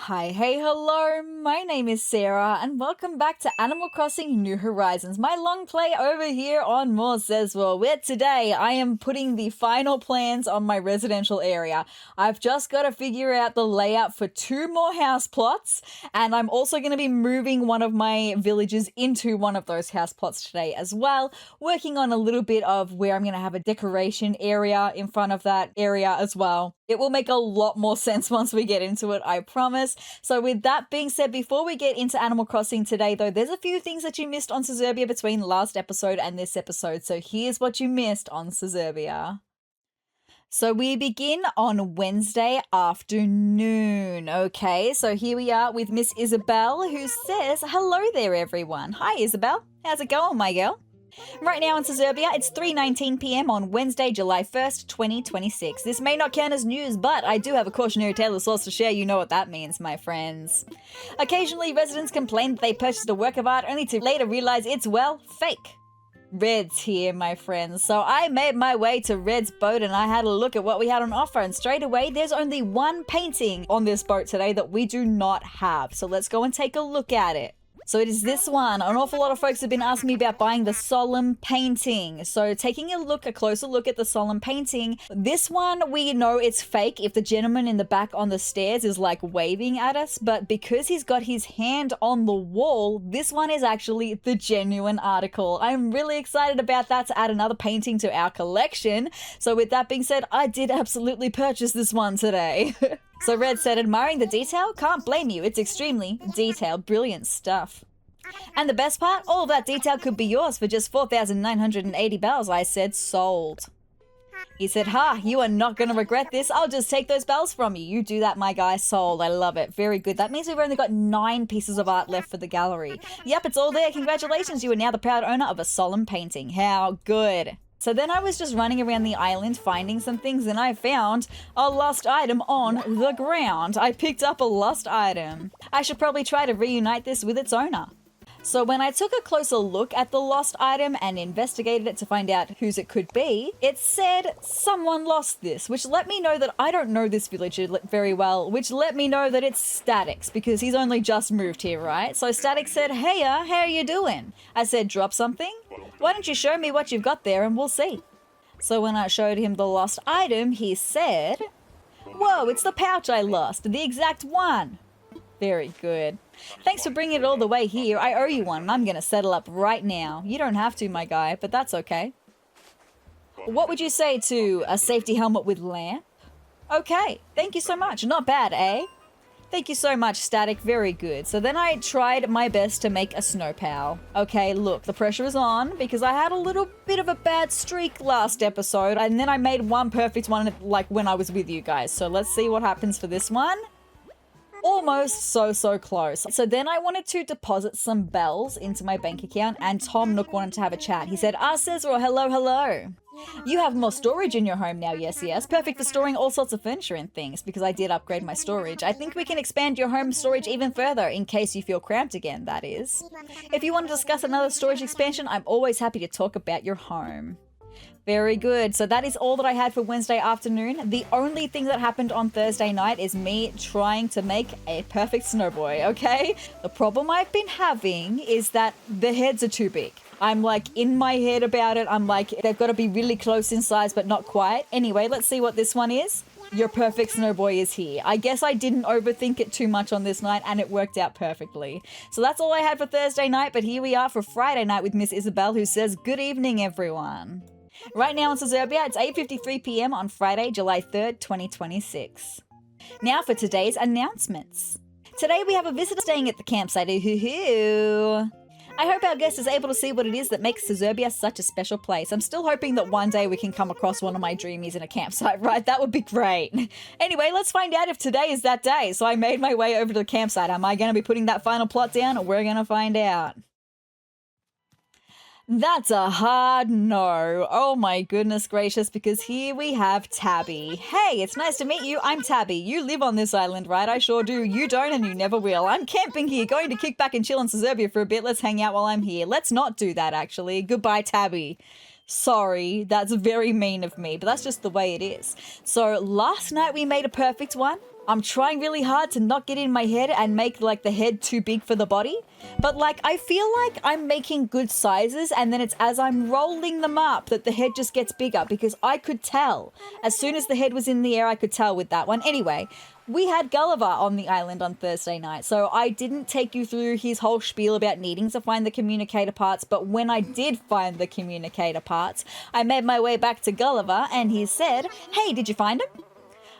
Hi, hey, hello, my name is Sarah, and welcome back to Animal Crossing New Horizons, my long play over here on More Sezrawrr, where today I am putting the final plans on my residential area. I've just got to figure out the layout for 2 more house plots, and I'm also going to be moving one of my villages into one of those house plots today as well, working on a little bit of where I'm going to have a decoration area in front of that area as well. It will make a lot more sense once we get into it, I promise. So with that being said, before we get into Animal Crossing today, though, there's a few things that you missed on Sezurbia between last episode and this episode. So here's what you missed on Sezurbia. So we begin on Wednesday afternoon, okay? So here we are with Miss Isabel, who says, hello there, everyone. Hi, Isabel. How's it going, my girl? Right now in Sezurbia, it's 3:19 p.m. on Wednesday, July 1st, 2026. This may not count as news, but I do have a cautionary tale of sorts to share. You know what that means, my friends. Occasionally, residents complain that they purchased a work of art only to later realize it's, well, fake. Red's here, my friends. So I made my way to Red's boat and I had a look at what we had on offer, and straight away there's only one painting on this boat today that we do not have. So let's go and take a look at it. So it is this one. An awful lot of folks have been asking me about buying the solemn painting. So taking a closer look at the solemn painting, this one we know it's fake if the gentleman in the back on the stairs is like waving at us, but because he's got his hand on the wall, this one is actually the genuine article. I'm really excited about that to add another painting to our collection. So with that being said, I did absolutely purchase this one today. So Red said, admiring the detail? Can't blame you. It's extremely detailed, brilliant stuff. And the best part? All of that detail could be yours for just 4,980 bells. I said, sold. He said, ha, you are not going to regret this. I'll just take those bells from you. You do that, my guy. Sold. I love it. Very good. That means we've only got 9 pieces of art left for the gallery. Yep, it's all there. Congratulations. You are now the proud owner of a solemn painting. How good. So then I was just running around the island finding some things, and I found a lost item on the ground. I picked up a lost item. I should probably try to reunite this with its owner. So when I took a closer look at the lost item and investigated it to find out whose it could be, it said someone lost this, which let me know that I don't know this village very well, which let me know that it's Static's, because he's only just moved here, right? So Static said, hey, how are you doing? I said, drop something? Why don't you show me what you've got there and we'll see. So when I showed him the lost item, he said, whoa, it's the pouch I lost, the exact one. Very good. Thanks for bringing it all the way here. I owe you one and I'm going to settle up right now. You don't have to, my guy, but that's okay. What would you say to a safety helmet with lamp? Okay, thank you so much. Not bad, eh? Thank you so much, Static. Very good. So then I tried my best to make a snow pal. Okay, look, the pressure is on because I had a little bit of a bad streak last episode, and then I made one perfect one like when I was with you guys. So let's see what happens for this one. Almost so close. So then I wanted to deposit some bells into my bank account, and Tom Nook wanted to have a chat. He said, sezrawrr, hello. You have more storage in your home now, yes. Perfect for storing all sorts of furniture and things, because I did upgrade my storage. I think we can expand your home storage even further, in case you feel cramped again, that is. If you want to discuss another storage expansion, I'm always happy to talk about your home. Very good. So that is all that I had for Wednesday afternoon. The only thing that happened on Thursday night is me trying to make a perfect Snowboy, okay? The problem I've been having is that the heads are too big. I'm like in my head about it. I'm like, they've got to be really close in size, but not quite. Anyway, let's see what this one is. Your perfect Snowboy is here. I guess I didn't overthink it too much on this night and it worked out perfectly. So that's all I had for Thursday night, but here we are for Friday night with Miss Isabel, who says, good evening, everyone. Right now in Sezurbia, it's 8:53 p.m. on Friday, July 3rd, 2026. Now for today's announcements. Today we have a visitor staying at the campsite. Ooh-hoo-hoo. I hope our guest is able to see what it is that makes Sezurbia such a special place. I'm still hoping that one day we can come across one of my dreamies in a campsite, right? That would be great. Anyway, let's find out if today is that day. So I made my way over to the campsite. Am I going to be putting that final plot down? We're going to find out. That's a hard no. Oh my goodness gracious, because here we have Tabby. Hey, it's nice to meet you. I'm Tabby. You live on this island, right? I sure do. You don't and you never will. I'm camping here, going to kick back and chill in Sezurbia for a bit. Let's hang out while I'm here. Let's not do that, actually. Goodbye, Tabby. Sorry, that's very mean of me, but that's just the way it is. So last night we made a perfect one. I'm trying really hard to not get in my head and make like the head too big for the body. But like, I feel like I'm making good sizes, and then it's as I'm rolling them up that the head just gets bigger, because I could tell. As soon as the head was in the air, I could tell with that one. Anyway, we had Gulliver on the island on Thursday night, so I didn't take you through his whole spiel about needing to find the communicator parts, but when I did find the communicator parts, I made my way back to Gulliver, and he said, "Hey, did you find him?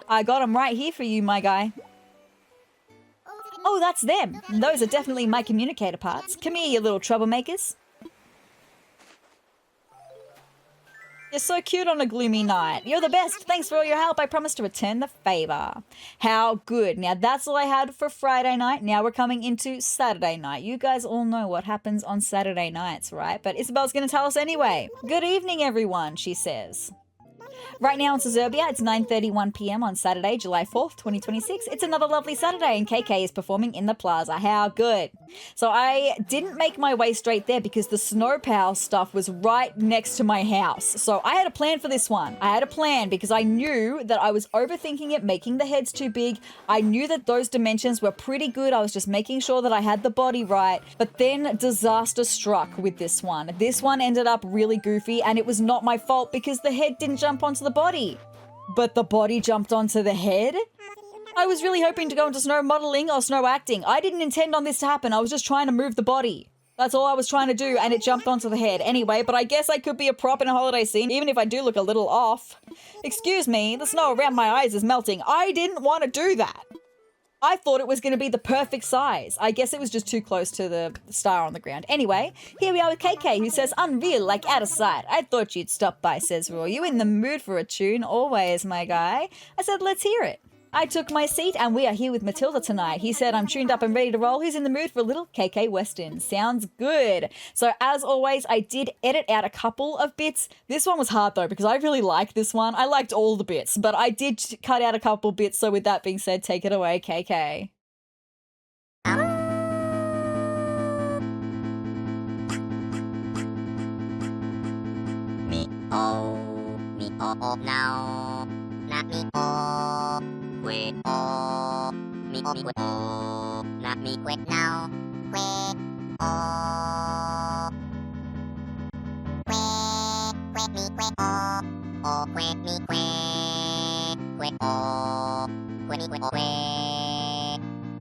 I got him right here for you, my guy." Oh, that's them. Those are definitely my communicator parts. Come here, you little troublemakers. You're so cute on a gloomy night. You're the best. Thanks for all your help. I promise to return the favor. How good. Now, that's all I had for Friday night. Now we're coming into Saturday night. You guys all know what happens on Saturday nights, right? But Isabel's going to tell us anyway. Good evening, everyone, she says. Right now in Sezurbia, it's 9:31 p.m. on Saturday, July 4th, 2026. It's another lovely Saturday, and KK is performing in the plaza. How good. So I didn't make my way straight there because the snow pal stuff was right next to my house. So I had a plan for this one. I had a plan because I knew that I was overthinking it, making the heads too big. I knew that those dimensions were pretty good. I was just making sure that I had the body right. But then disaster struck with this one. This one ended up really goofy, and it was not my fault because the head didn't jump onto the body. But the body jumped onto the head? I was really hoping to go into snow modeling or snow acting. I didn't intend on this to happen. I was just trying to move the body. That's all I was trying to do, and it jumped onto the head. Anyway, but I guess I could be a prop in a holiday scene, even if I do look a little off. Excuse me, the snow around my eyes is melting. I didn't want to do that. I thought it was going to be the perfect size. I guess it was just too close to the star on the ground. Anyway, here we are with KK, who says, "Unreal, like out of sight. I thought you'd stop by, sezrawrr. You in the mood for a tune? Always, my guy." I said, "Let's hear it." I took my seat, and we are here with Mathilda tonight. He said, "I'm tuned up and ready to roll. Who's in the mood for a little KK Western?" Sounds good. So as always, I did edit out a couple of bits. This one was hard though, because I really liked this one. I liked all the bits, but I did cut out a couple bits. So with that being said, take it away, KK. Me oh now, not me oh. Quit oh, me quit oh, not me quit now. Quit oh, quit me quit oh quit me quit oh, quit me quit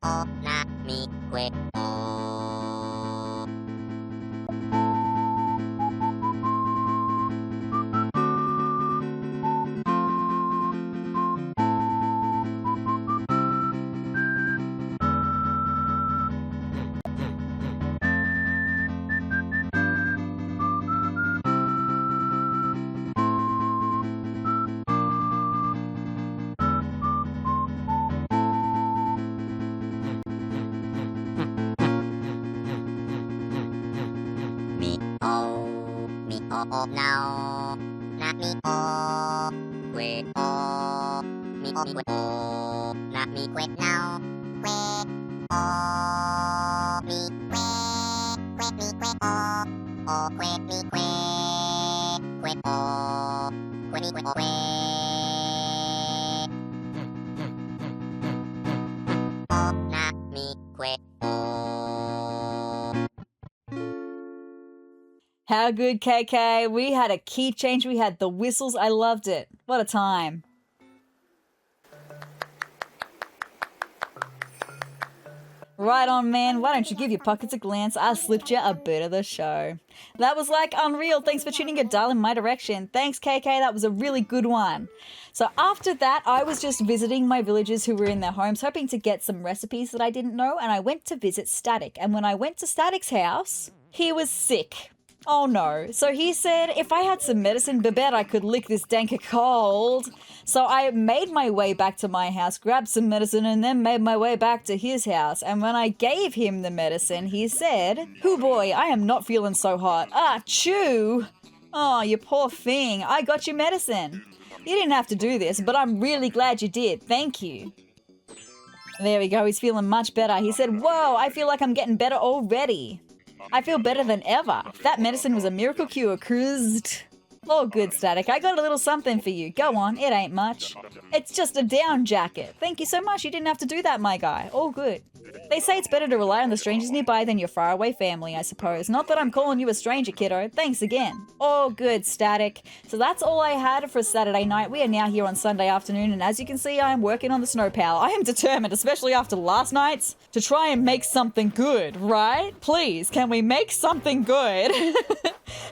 oh, not me quit oh. Me oh now, not me oh. Quit oh, me quit oh, not me quit now. Quit oh, me quit me quit oh quit me quit oh, quit me quit oh oh, not me quit oh. How good, KK. We had a key change. We had the whistles. I loved it. What a time. Right on, man. Why don't you give your pockets a glance? I slipped you a bit of the show. That was like unreal. Thanks for tuning your dial in my direction. Thanks, KK. That was a really good one. So after that, I was just visiting my villagers who were in their homes, hoping to get some recipes that I didn't know, and I went to visit Static. And when I went to Static's house, he was sick. Oh no. So he said if I had some medicine, Babette, I could lick this danker cold. So I made my way back to my house, grabbed some medicine, and then made my way back to his house. And when I gave him the medicine, he said, "Hoo boy, I am not feeling so hot. Ah, chew. Oh, you poor thing. I got you medicine. You didn't have to do this, but I'm really glad you did. Thank you." There we go. He's feeling much better. He said, "Whoa, I feel like I'm getting better already. I feel better than ever. That medicine was a miracle cure, cruised." Oh, good, Static. I got a little something for you. Go on, it ain't much. It's just a down jacket. Thank you so much. You didn't have to do that, my guy. All good. They say it's better to rely on the strangers nearby than your faraway family, I suppose. Not that I'm calling you a stranger, kiddo. Thanks again. Oh, good, Static. So that's all I had for Saturday night. We are now here on Sunday afternoon, and as you can see, I am working on the snow pal. I am determined, especially after last night's, to try and make something good, right? Please, can we make something good?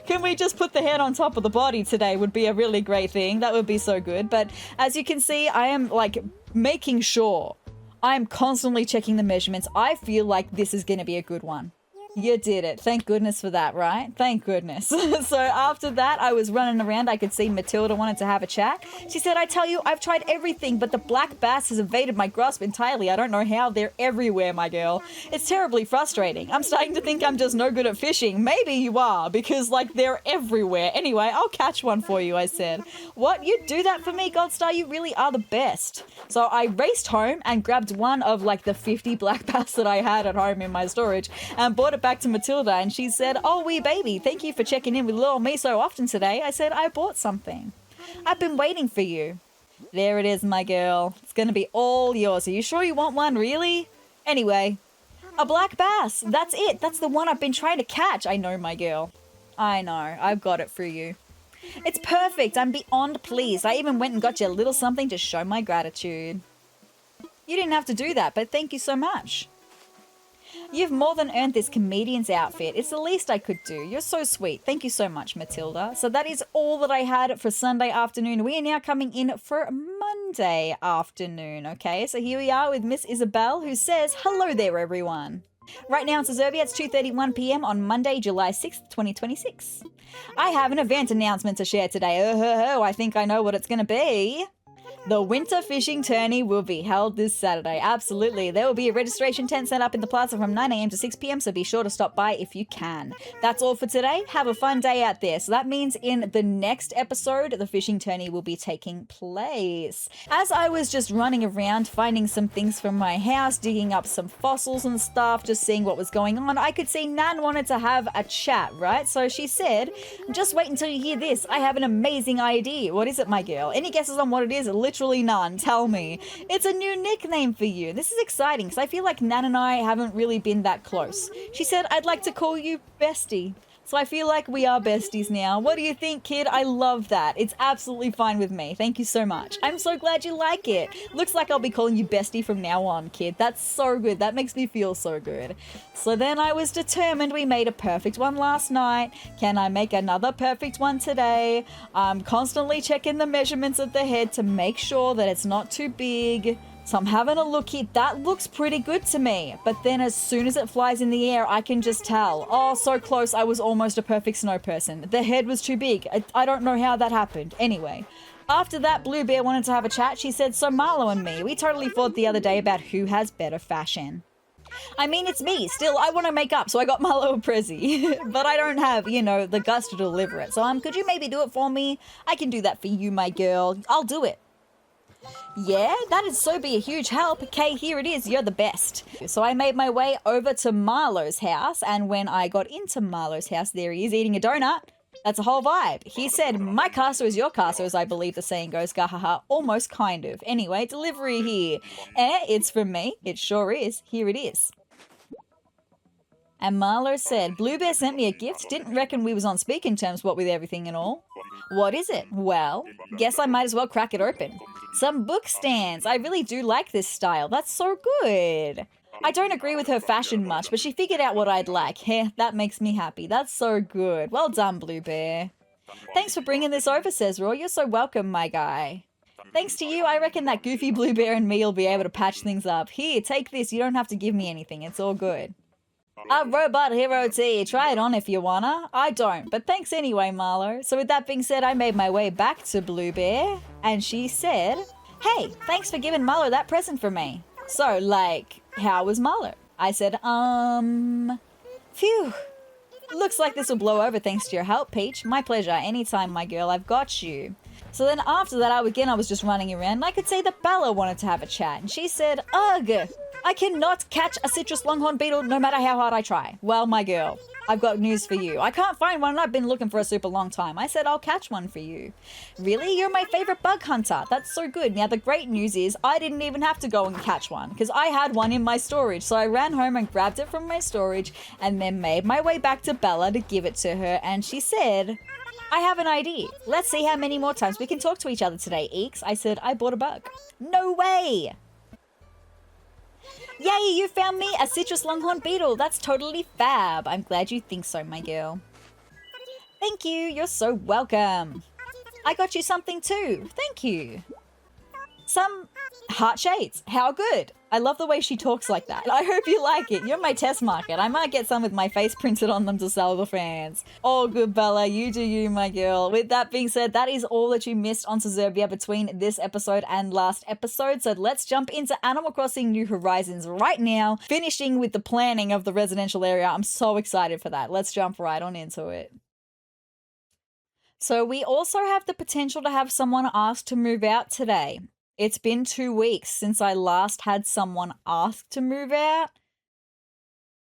Can we just put the head on top of the body today would be a really great thing. That would be so good. But as you can see, I am like making sure. I'm constantly checking the measurements. I feel like this is going to be a good one. You did it. Thank goodness for that, right? Thank goodness. So after that, I was running around. I could see Mathilda wanted to have a chat. She said, I tell you, I've tried everything, but the black bass has evaded my grasp entirely. I don't know how. They're everywhere, my girl. It's terribly frustrating. I'm starting to think I'm just no good at fishing. Maybe you are, because, like, they're everywhere. Anyway, I'll catch one for you, I said. What? You'd do that for me, Goldstar? You really are the best. So I raced home and grabbed one of, like, the 50 black bass that I had at home in my storage and brought it back to Mathilda, and she said, oh, wee baby, thank you for checking in with little me so often today. I said, I bought something. I've been waiting for you. There it is, my girl. It's gonna be all yours. Are you sure you want one, really? Anyway, a black bass. That's it. That's the one I've been trying to catch. I know, my girl. I know. I've got it for you. It's perfect. I'm beyond pleased. I even went and got you a little something to show my gratitude. You didn't have to do that, but thank you so much. You've more than earned this comedian's outfit. It's the least I could do. You're so sweet. Thank you so much, Mathilda. So that is all that I had for Sunday afternoon. We are now coming in for Monday afternoon, okay? So here we are with Miss Isabel, who says, hello there, everyone. Right now in Sezurbia, it's 2:31 p.m. on Monday, July 6th, 2026. I have an event announcement to share today. I think I know what it's going to be. The winter fishing tourney will be held this Saturday. Absolutely. There will be a registration tent set up in the plaza from 9 a.m. to 6 p.m, so be sure to stop by if you can. That's all for today. Have a fun day out there. So that means in the next episode, the fishing tourney will be taking place. As I was just running around, finding some things from my house, digging up some fossils and stuff, just seeing what was going on, I could see Nan wanted to have a chat, right? So she said, just wait until you hear this. I have an amazing idea. What is it, my girl? Any guesses on what it is? Literally none. Tell me. It's a new nickname for you. This is exciting because I feel like Nan and I haven't really been that close. She said, I'd like to call you Bestie. So I feel like we are besties now. What do you think, kid? I love that. It's absolutely fine with me. Thank you so much. I'm so glad you like it. Looks like I'll be calling you Bestie from now on, kid. That's so good. That makes me feel so good. So then I was determined. We made a perfect one last night. Can I make another perfect one today? I'm constantly checking the measurements of the head to make sure that it's not too big. So I'm having a look here. That looks pretty good to me. But then as soon as it flies in the air, I can just tell. Oh, so close. I was almost a perfect snow person. The head was too big. I don't know how that happened. Anyway, after that, Blue Bear wanted to have a chat. She said, so Marlo and me, we totally fought the other day about who has better fashion. I mean, it's me. Still, I want to make up, so I got Marlo a Prezi. But I don't have, you know, the guts to deliver it. So could you maybe do it for me? I can do that for you, my girl. I'll do it. Yeah, that'd so be a huge help. Okay, here it is. You're the best. So I made my way over to Marlo's house, and when I got into Marlo's house, there he is eating a donut. That's a whole vibe. He said, my castle is your castle, as I believe the saying goes. Gahaha, almost kind of. Anyway, delivery here. It's from me. It sure is. Here it is. And Marlo said, Blue Bear sent me a gift. Didn't reckon we was on speaking terms, what with everything and all. What is it? Well, guess I might as well crack it open. Some book stands. I really do like this style. That's so good. I don't agree with her fashion much, but she figured out what I'd like. Heh, that makes me happy. That's so good. Well done, Blue Bear. Thanks for bringing this over, sezrawrr. You're so welcome, my guy. Thanks to you, I reckon that goofy Blue Bear and me will be able to patch things up. Here, take this. You don't have to give me anything. It's all good. A robot hero tee. Try it on if you wanna. I don't, but thanks anyway, Marlo. So with that being said, I made my way back to Blue Bear, and she said, hey, thanks for giving Marlo that present for me. So, like, how was Marlo? I said, phew. Looks like this will blow over thanks to your help, Peach. My pleasure. Anytime, my girl. I've got you. So then after that, I was just running around, and I could see that Bella wanted to have a chat, and she said, ugh, I cannot catch a citrus longhorn beetle no matter how hard I try. Well, my girl, I've got news for you. I can't find one and I've been looking for a super long time. I said I'll catch one for you. Really? You're my favorite bug hunter. That's so good. Now the great news is I didn't even have to go and catch one because I had one in my storage. So I ran home and grabbed it from my storage and then made my way back to Bella to give it to her. And she said, I have an idea. Let's see how many more times we can talk to each other today, Eeks. I said, I bought a bug. No way. Yay, you found me a citrus longhorn beetle. That's totally fab. I'm glad you think so, my girl. Thank you. You're so welcome. I got you something too. Thank you. Some heart shades. How good. I love the way she talks like that. I hope you like it. You're my test market. I might get some with my face printed on them to sell the fans. All good, Bella. You do you, my girl. With that being said, that is all that you missed on Sezurbia between this episode and last episode. So let's jump into Animal Crossing New Horizons right now, finishing with the planning of the residential area. I'm so excited for that. Let's jump right on into it. So we also have the potential to have someone asked to move out today. It's been 2 weeks since I last had someone ask to move out.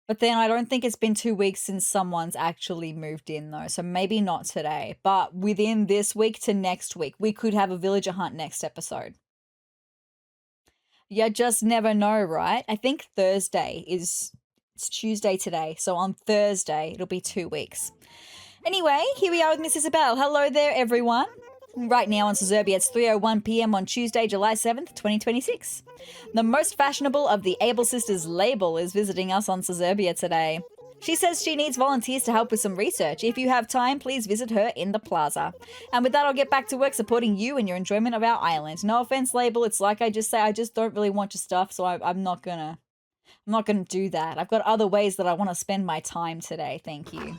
But then I don't think it's been 2 weeks since someone's actually moved in though. So maybe not today. But within this week to next week, we could have a villager hunt next episode. You just never know, right? I think Thursday it's Tuesday today. So on Thursday, it'll be 2 weeks. Anyway, here we are with Miss Isabel. Hello there, everyone. Right now on Sezurbia, it's 3:01 p.m. on Tuesday, July 7th, 2026. The most fashionable of the Able Sisters label is visiting us on Sezurbia today. She says she needs volunteers to help with some research. If you have time, please visit her in the plaza. And with that, I'll get back to work supporting you and your enjoyment of our island. No offense, label. It's like I just say, I just don't really want your stuff, so I'm not gonna do that. I've got other ways that I want to spend my time today. Thank you.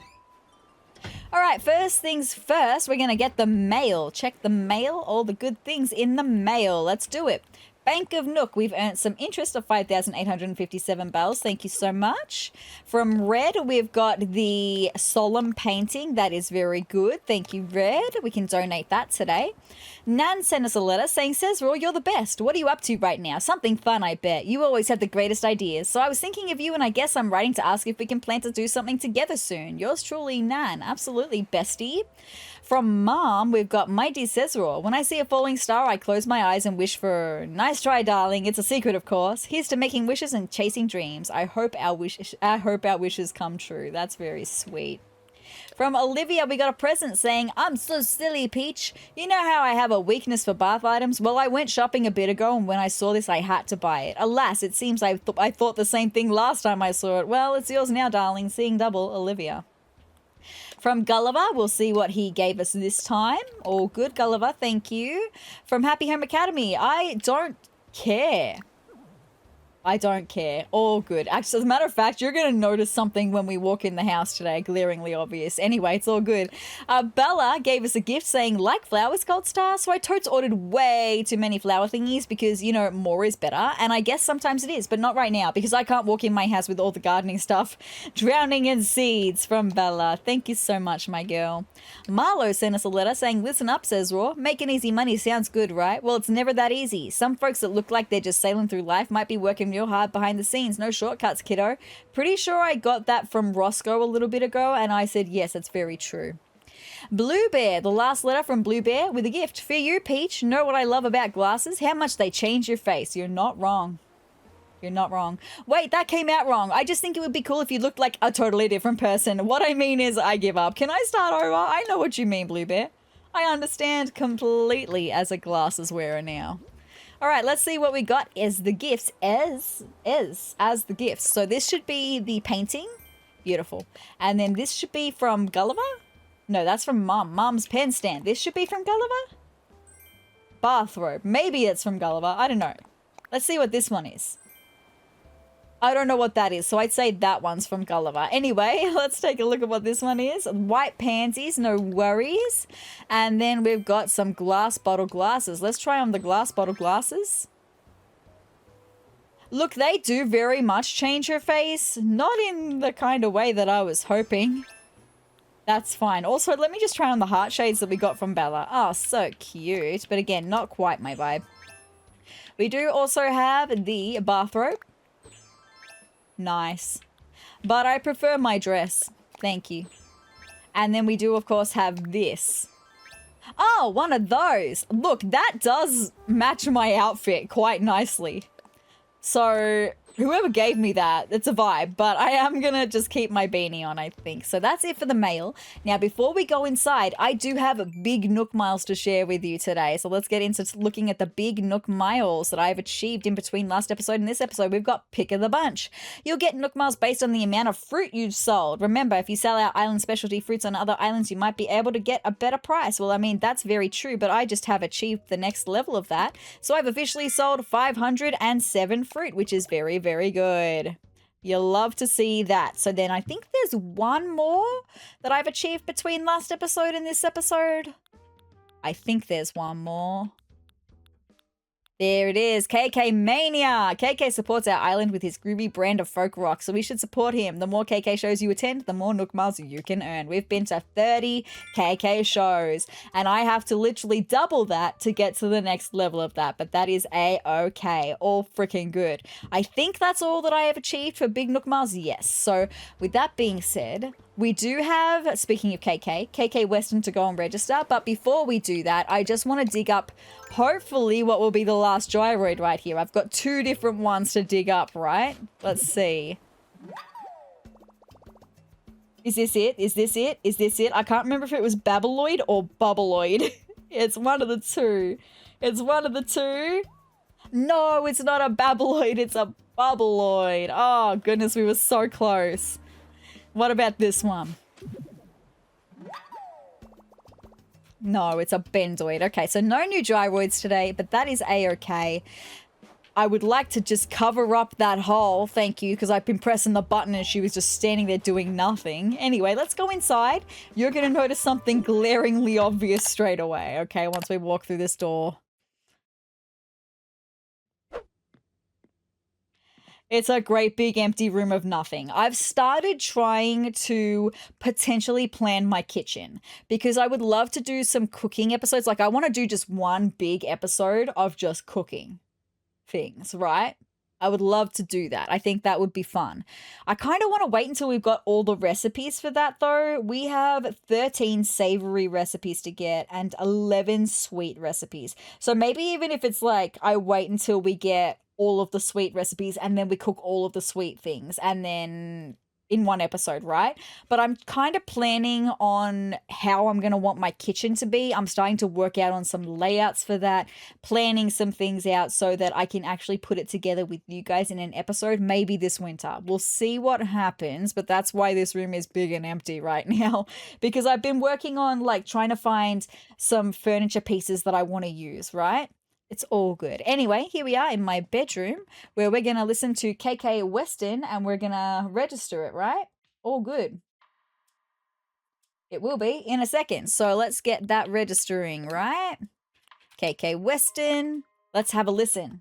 All right, first things first, we're going to get the mail. Check the mail, all the good things in the mail. Let's do it. Bank of Nook, we've earned some interest of 5,857 bells. Thank you so much. From Red, we've got the solemn painting. That is very good. Thank you, Red. We can donate that today. Nan sent us a letter saying, sezrawrr, you're the best. What are you up to right now? Something fun, I bet. You always have the greatest ideas. So I was thinking of you, and I guess I'm writing to ask if we can plan to do something together soon. Yours truly, Nan. Absolutely, bestie. From Mom, we've got my dear sezrawrr. When I see a falling star, I close my eyes and wish for nice try, darling. It's a secret, of course. Here's to making wishes and chasing dreams. I hope our wishes come true. That's very sweet. From Olivia, we got a present saying, I'm so silly, Peach. You know how I have a weakness for bath items? Well, I went shopping a bit ago, and when I saw this, I had to buy it. Alas, it seems I thought the same thing last time I saw it. Well, it's yours now, darling. Seeing double, Olivia. From Gulliver, we'll see what he gave us this time. All good, Gulliver, thank you. From Happy Home Academy, I don't care. I don't care. All good. Actually, as a matter of fact, you're going to notice something when we walk in the house today, glaringly obvious. Anyway, it's all good. Bella gave us a gift saying, like flowers, Gold Star. So I totes ordered way too many flower thingies because, you know, more is better. And I guess sometimes it is, but not right now because I can't walk in my house with all the gardening stuff. Drowning in seeds from Bella. Thank you so much, my girl. Marlo sent us a letter saying, listen up, sezrawrr. Making easy money sounds good, right? Well, it's never that easy. Some folks that look like they're just sailing through life might be working real hard behind the scenes. No shortcuts, kiddo. Pretty sure I got that from Roscoe a little bit ago, and I said, yes, that's very true. Blue Bear, the last letter from Blue Bear with a gift. For you, Peach, know what I love about glasses? How much they change your face. You're not wrong. You're not wrong. Wait, that came out wrong. I just think it would be cool if you looked like a totally different person. What I mean is I give up. Can I start over? I know what you mean, Blue Bear. I understand completely as a glasses wearer now. All right, let's see what we got as the gifts. As the gifts. So this should be the painting. Beautiful. And then this should be from Gulliver. No, that's from Mom. Mom's pen stand. This should be from Gulliver. Bathrobe. Maybe it's from Gulliver. I don't know. Let's see what this one is. I don't know what that is, so I'd say that one's from Gulliver. Anyway, let's take a look at what this one is. White pansies, no worries. And then we've got some glass bottle glasses. Let's try on the glass bottle glasses. Look, they do very much change her face. Not in the kind of way that I was hoping. That's fine. Also, let me just try on the heart shades that we got from Bella. Oh, so cute. But again, not quite my vibe. We do also have the bathrobe. Nice. But I prefer my dress. Thank you. And then we do, of course, have this. Oh, one of those. Look, that does match my outfit quite nicely. So whoever gave me that, it's a vibe, but I am gonna just keep my beanie on, I think. So that's it for the mail. Now, before we go inside, I do have big Nook miles to share with you today. So let's get into looking at the big Nook miles that I've achieved in between last episode and this episode. We've got pick of the bunch. You'll get Nook miles based on the amount of fruit you've sold. Remember, if you sell our island specialty fruits on other islands, you might be able to get a better price. Well, I mean, that's very true, but I just have achieved the next level of that. So I've officially sold 507 fruit, which is very, very good. You'll love to see that. So then I think there's one more that I've achieved between last episode and this episode. I think there's one more. There it is, KK Mania. KK supports our island with his groovy brand of folk rock, so we should support him. The more KK shows you attend, the more Nook miles you can earn. We've been to 30 KK shows, and I have to literally double that to get to the next level of that, but that is A-okay. All freaking good. I think that's all that I have achieved for big Nook miles, yes. So with that being said, we do have, speaking of KK Western to go and register, but before we do that, I just want to dig up, hopefully, what will be the last gyroid right here. I've got two different ones to dig up, right? Let's see. Is this it? Is this it? Is this it? I can't remember if it was Babeloid or Bubbleoid. It's one of the two. It's one of the two. No, it's not a Babeloid, it's a Bubbleoid. Oh, goodness, we were so close. What about this one? No, it's a bendoid. Okay, so no new gyroids today, but that is A-okay. I would like to just cover up that hole, thank you, because I've been pressing the button and she was just standing there doing nothing. Anyway, let's go inside. You're going to notice something glaringly obvious straight away, okay, once we walk through this door. It's a great big empty room of nothing. I've started trying to potentially plan my kitchen because I would love to do some cooking episodes. Like I want to do just one big episode of just cooking things, right? I would love to do that. I think that would be fun. I kind of want to wait until we've got all the recipes for that though. We have 13 savory recipes to get and 11 sweet recipes. So maybe even if it's like I wait until we get all of the sweet recipes and then we cook all of the sweet things and then in one episode, right? But I'm kind of planning on how I'm going to want my kitchen to be. I'm starting to work out on some layouts for that, planning some things out so that I can actually put it together with you guys in an episode, maybe this winter. We'll see what happens, but that's why this room is big and empty right now because I've been working on like trying to find some furniture pieces that I want to use, right? It's all good. Anyway, here we are in my bedroom where we're going to listen to KK Western and we're going to register it, right? All good. It will be in a second. So let's get that registering, right? KK Western. Let's have a listen.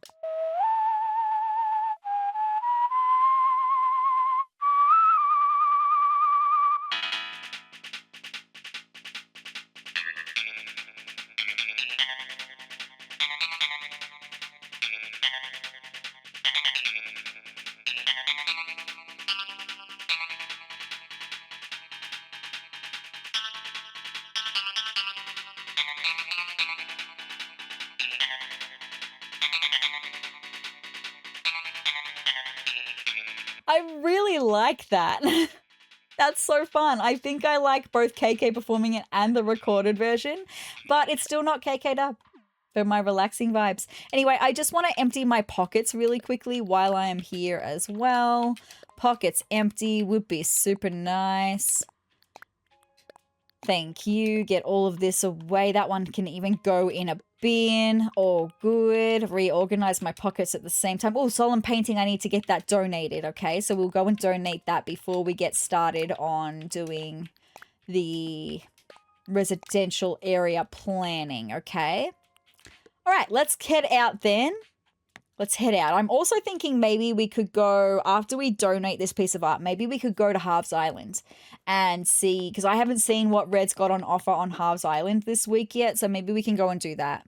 I really like that. That's so fun. I think I like both KK performing it and the recorded version, but it's still not KK'd up for my relaxing vibes. Anyway, I just want to empty my pockets really quickly while I am here as well. Pockets empty would be super nice. Thank you. Get all of this away. That one can even go in a bin. All good. Reorganize my pockets at the same time. Oh, solemn painting. I need to get that donated. Okay, so we'll go and donate that before we get started on doing the residential area planning. Okay. All right, let's head out then. Let's head out. I'm also thinking maybe we could go, after we donate this piece of art, maybe we could go to Harv's Island and see, because I haven't seen what Red's got on offer on Harv's Island this week yet, so maybe we can go and do that.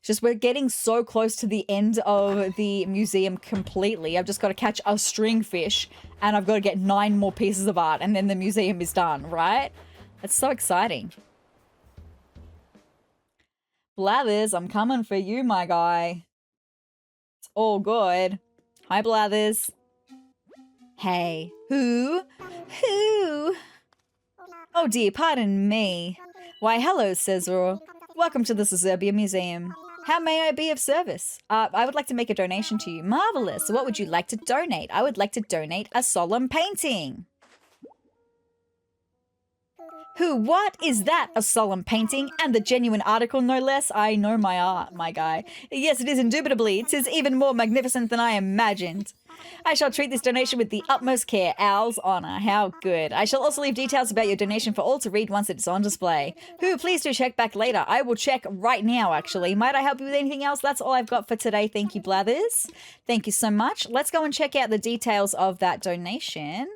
Just we're getting so close to the end of the museum completely. I've just got to catch a stringfish and I've got to get 9 more pieces of art and then the museum is done, right? That's so exciting. Blathers, I'm coming for you, my guy. It's all good. Hi, Blathers. Hey. Who? Who? Oh dear, pardon me. Why, hello, sezrawrr. Welcome to the Sezurbia Museum. How may I be of service? I would like to make a donation to you. Marvelous. What would you like to donate? I would like to donate a solemn painting. Who? What is that? A solemn painting and the genuine article, no less. I know my art, my guy. Yes, it is indubitably. It is even more magnificent than I imagined. I shall treat this donation with the utmost care. Owl's honor. How good. I shall also leave details about your donation for all to read once it's on display. Who? Please do check back later. I will check right now, actually. Might I help you with anything else? That's all I've got for today. Thank you, Blathers. Thank you so much. Let's go and check out the details of that donation.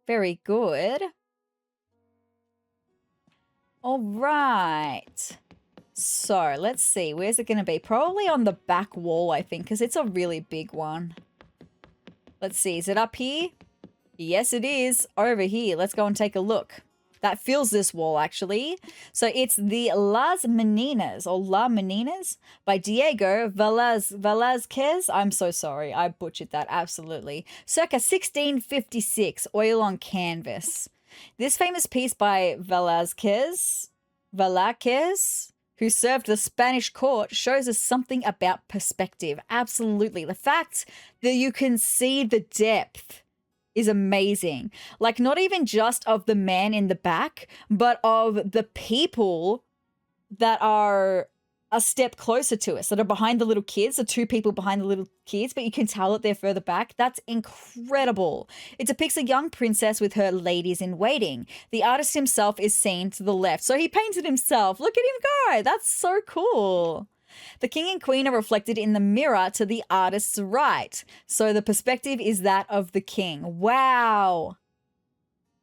Very good. All right. So let's see. Where's it going to be? Probably on the back wall, I think, because it's a really big one. Let's see. Is it up here? Yes, it is. Over here. Let's go and take a look. That fills this wall, actually. So it's the Las Meninas, or La Meninas, by Diego Velázquez. I'm so sorry. I butchered that, absolutely. Circa 1656, oil on canvas. This famous piece by Velázquez, who served the Spanish court, shows us something about perspective. Absolutely. The fact that you can see the depth is amazing. Like, not even just of the man in the back, but of the people that are a step closer to us, that are behind the little kids, the 2 people behind the little kids, but you can tell that they're further back. That's incredible. It depicts a young princess with her ladies in waiting. The artist himself is seen to the left. So he painted himself. Look at him go. That's so cool. The king and queen are reflected in the mirror to the artist's right. So the perspective is that of the king. Wow.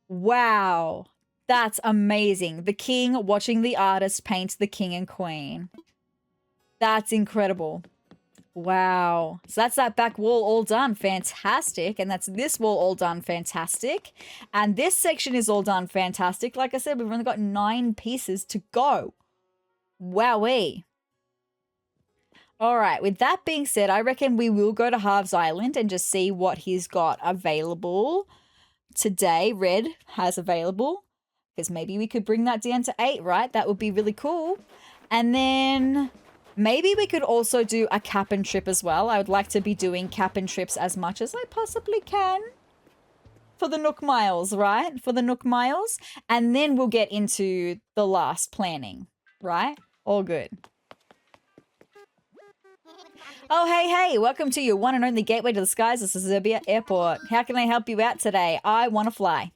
Wow. That's amazing. The king watching the artist paint the king and queen. That's incredible. Wow. So that's that back wall all done. Fantastic. And that's this wall all done. Fantastic. And this section is all done. Fantastic. Like I said, we've only got 9 pieces to go. Wowee. All right, with that being said, I reckon we will go to Harv's Island and just see what he's got available today. Red has available, because maybe we could bring that down to 8, right? That would be really cool. And then maybe we could also do a Kapp'n trip as well. I would like to be doing Kapp'n trips as much as I possibly can for the Nook Miles, right? For the Nook Miles. And then we'll get into the last planning, right? All good. Oh, hey, welcome to your one and only gateway to the skies of Sezurbia Airport. How can I help you out today? I want to fly.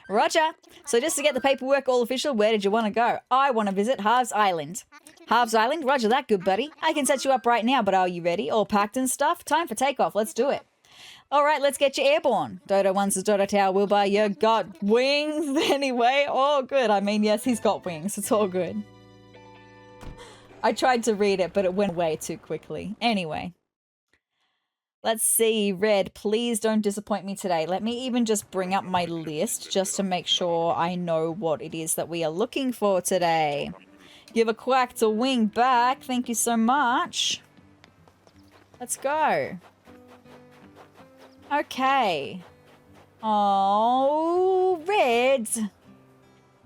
Roger. So just to get the paperwork all official, where did you want to go? I want to visit Harv's Island. Harv's Island? Roger that, good buddy. I can set you up right now, but are you ready? All packed and stuff? Time for takeoff. Let's do it. All right, let's get you airborne. Dodo one says, Dodo Tower, Wilbur, you got wings anyway. Oh, good. I mean, yes, he's got wings. It's all good. I tried to read it, but it went way too quickly. Anyway. Let's see. Red, please don't disappoint me today. Let me even just bring up my list just to make sure I know what it is that we are looking for today. Give a quack to wing back. Thank you so much. Let's go. Okay. Oh, Red.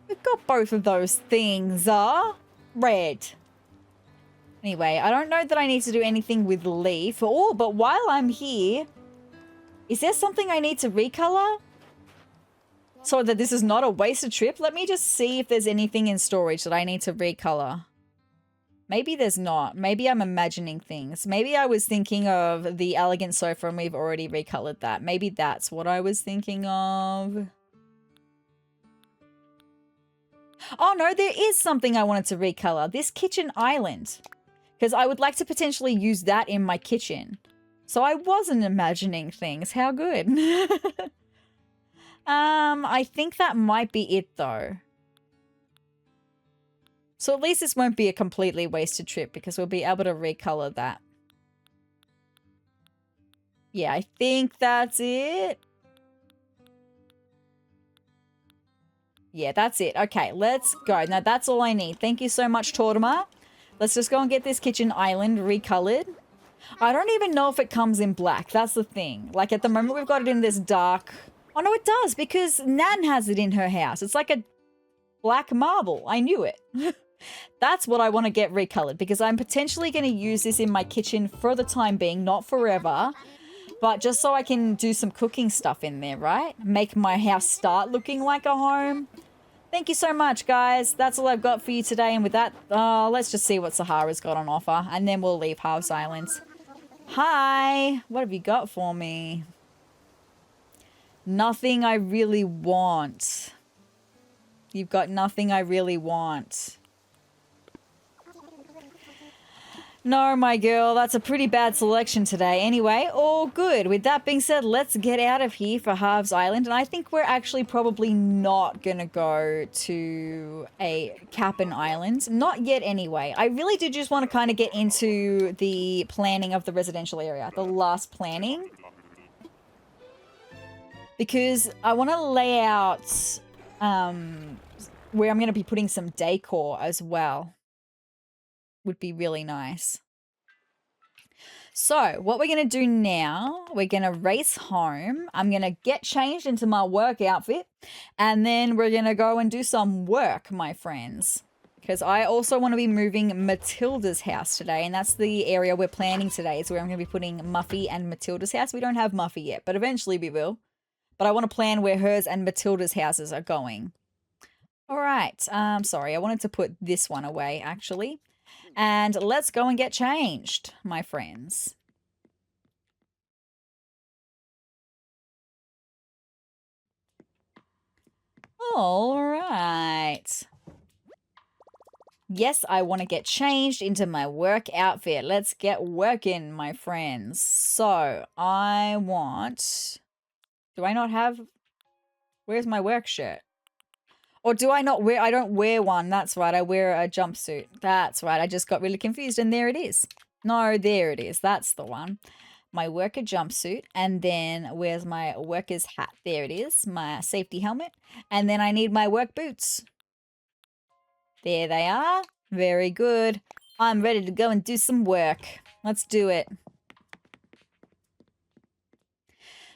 We've got both of those things, Red. Anyway, I don't know that I need to do anything with Leaf. Oh, but while I'm here, is there something I need to recolor? So that this is not a wasted trip? Let me just see if there's anything in storage that I need to recolor. Maybe there's not. Maybe I'm imagining things. Maybe I was thinking of the elegant sofa and we've already recolored that. Maybe that's what I was thinking of. Oh no, there is something I wanted to recolor. This kitchen island. Because I would like to potentially use that in my kitchen. So I wasn't imagining things. How good. I think that might be it though. So at least this won't be a completely wasted trip because we'll be able to recolor that. Yeah, I think that's it. Yeah, that's it. Okay, let's go. Now that's all I need. Thank you so much, Tortimer. Let's just go and get this kitchen island recolored. I don't even know if it comes in black. That's the thing. Like at the moment we've got it in this dark. Oh no, it does because Nan has it in her house. It's like a black marble. I knew it. That's what I want to get recolored because I'm potentially going to use this in my kitchen for the time being, not forever, but just so I can do some cooking stuff in there, right? Make my house start looking like a home. Thank you so much, guys. That's all I've got for you today. And with that, let's just see what Sahara's got on offer. And then we'll leave Harv's Island. Hi. What have you got for me? Nothing I really want. You've got nothing I really want. No, my girl, that's a pretty bad selection today. Anyway, all good. With that being said, let's get out of here for Harv's Island. And I think we're actually probably not going to go to a Kapp'n Island. Not yet anyway. I really do just want to kind of get into the planning of the residential area. The last planning. Because I want to lay out where I'm going to be putting some decor as well. Would be really nice. So what we're going to do now, we're going to race home. I'm going to get changed into my work outfit and then we're going to go and do some work, my friends. Because I also want to be moving Mathilda's house today, and that's the area we're planning today. Is where I'm going to be putting Muffy and Mathilda's house. We don't have Muffy yet, but eventually we will. But I want to plan where hers and Mathilda's houses are going. All right. Sorry, I wanted to put this one away, actually. And let's go and get changed, my friends. All right. Yes, I want to get changed into my work outfit. Let's get working, my friends. So, I want... Do I not have... Where's my work shirt? Or do I not wear... I don't wear one. That's right. I wear a jumpsuit. That's right. I just got really confused and there it is. No, there it is. That's the one. My worker jumpsuit. And then where's my worker's hat? There it is. My safety helmet. And then I need my work boots. There they are. Very good. I'm ready to go and do some work. Let's do it.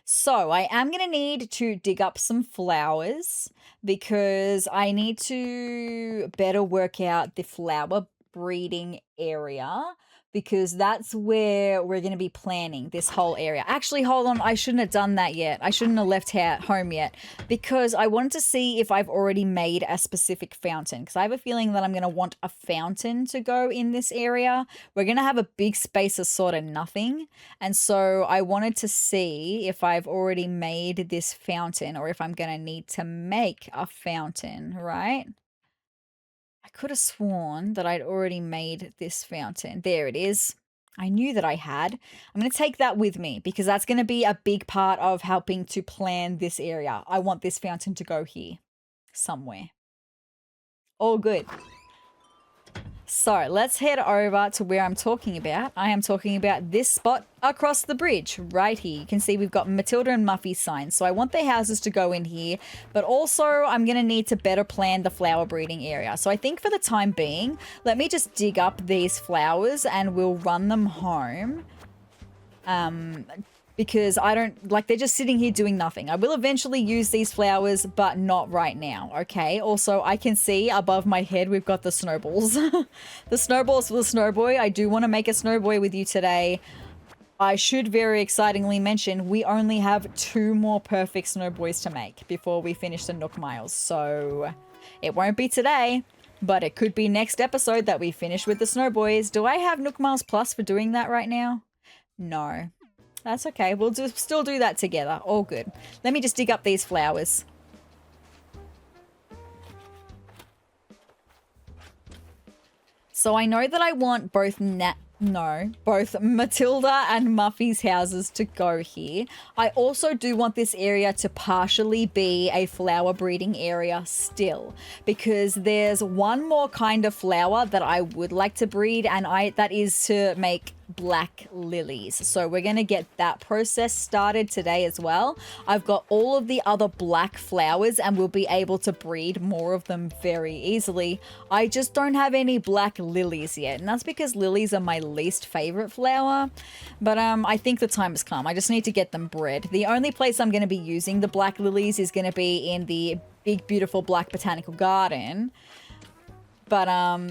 So I am going to need to dig up some flowers because I need to better work out the flower breeding area because that's where we're going to be planning this whole area. Actually, hold on. I shouldn't have done that yet. I shouldn't have left home yet because I wanted to see if I've already made a specific fountain because I have a feeling that I'm going to want a fountain to go in this area. We're going to have a big space of sort of nothing. And so I wanted to see if I've already made this fountain or if I'm going to need to make a fountain, right? I could have sworn that I'd already made this fountain. There it is. I knew that I had. I'm going to take that with me because that's going to be a big part of helping to plan this area. I want this fountain to go here somewhere. All good. So let's head over to where I'm talking about. I am talking about this spot across the bridge right here. You can see we've got Mathilda and Muffy's signs. So I want their houses to go in here, but also I'm going to need to better plan the flower breeding area. So I think for the time being, let me just dig up these flowers and we'll run them home. Because I don't, like, they're just sitting here doing nothing. I will eventually use these flowers, but not right now, okay? Also, I can see above my head, we've got the snowballs. The snowballs for the Snowboy. I do want to make a Snowboy with you today. I should very excitingly mention, we only have 2 more perfect Snowboys to make before we finish the Nook Miles. So, it won't be today, but it could be next episode that we finish with the Snowboys. Do I have Nook Miles Plus for doing that right now? No. That's okay. We'll still do that together. All good. Let me just dig up these flowers. So I know that I want both No, both Mathilda and Muffy's houses to go here. I also do want this area to partially be a flower breeding area still, because there's one more kind of flower that I would like to breed, and that is to make black lilies. So we're going to get that process started today as well. I've got all of the other black flowers and we'll be able to breed more of them very easily. I just don't have any black lilies yet, and that's because lilies are my least favorite flower. But I think the time has come. I just need to get them bred. The only place I'm going to be using the black lilies is going to be in the big beautiful black botanical garden. But,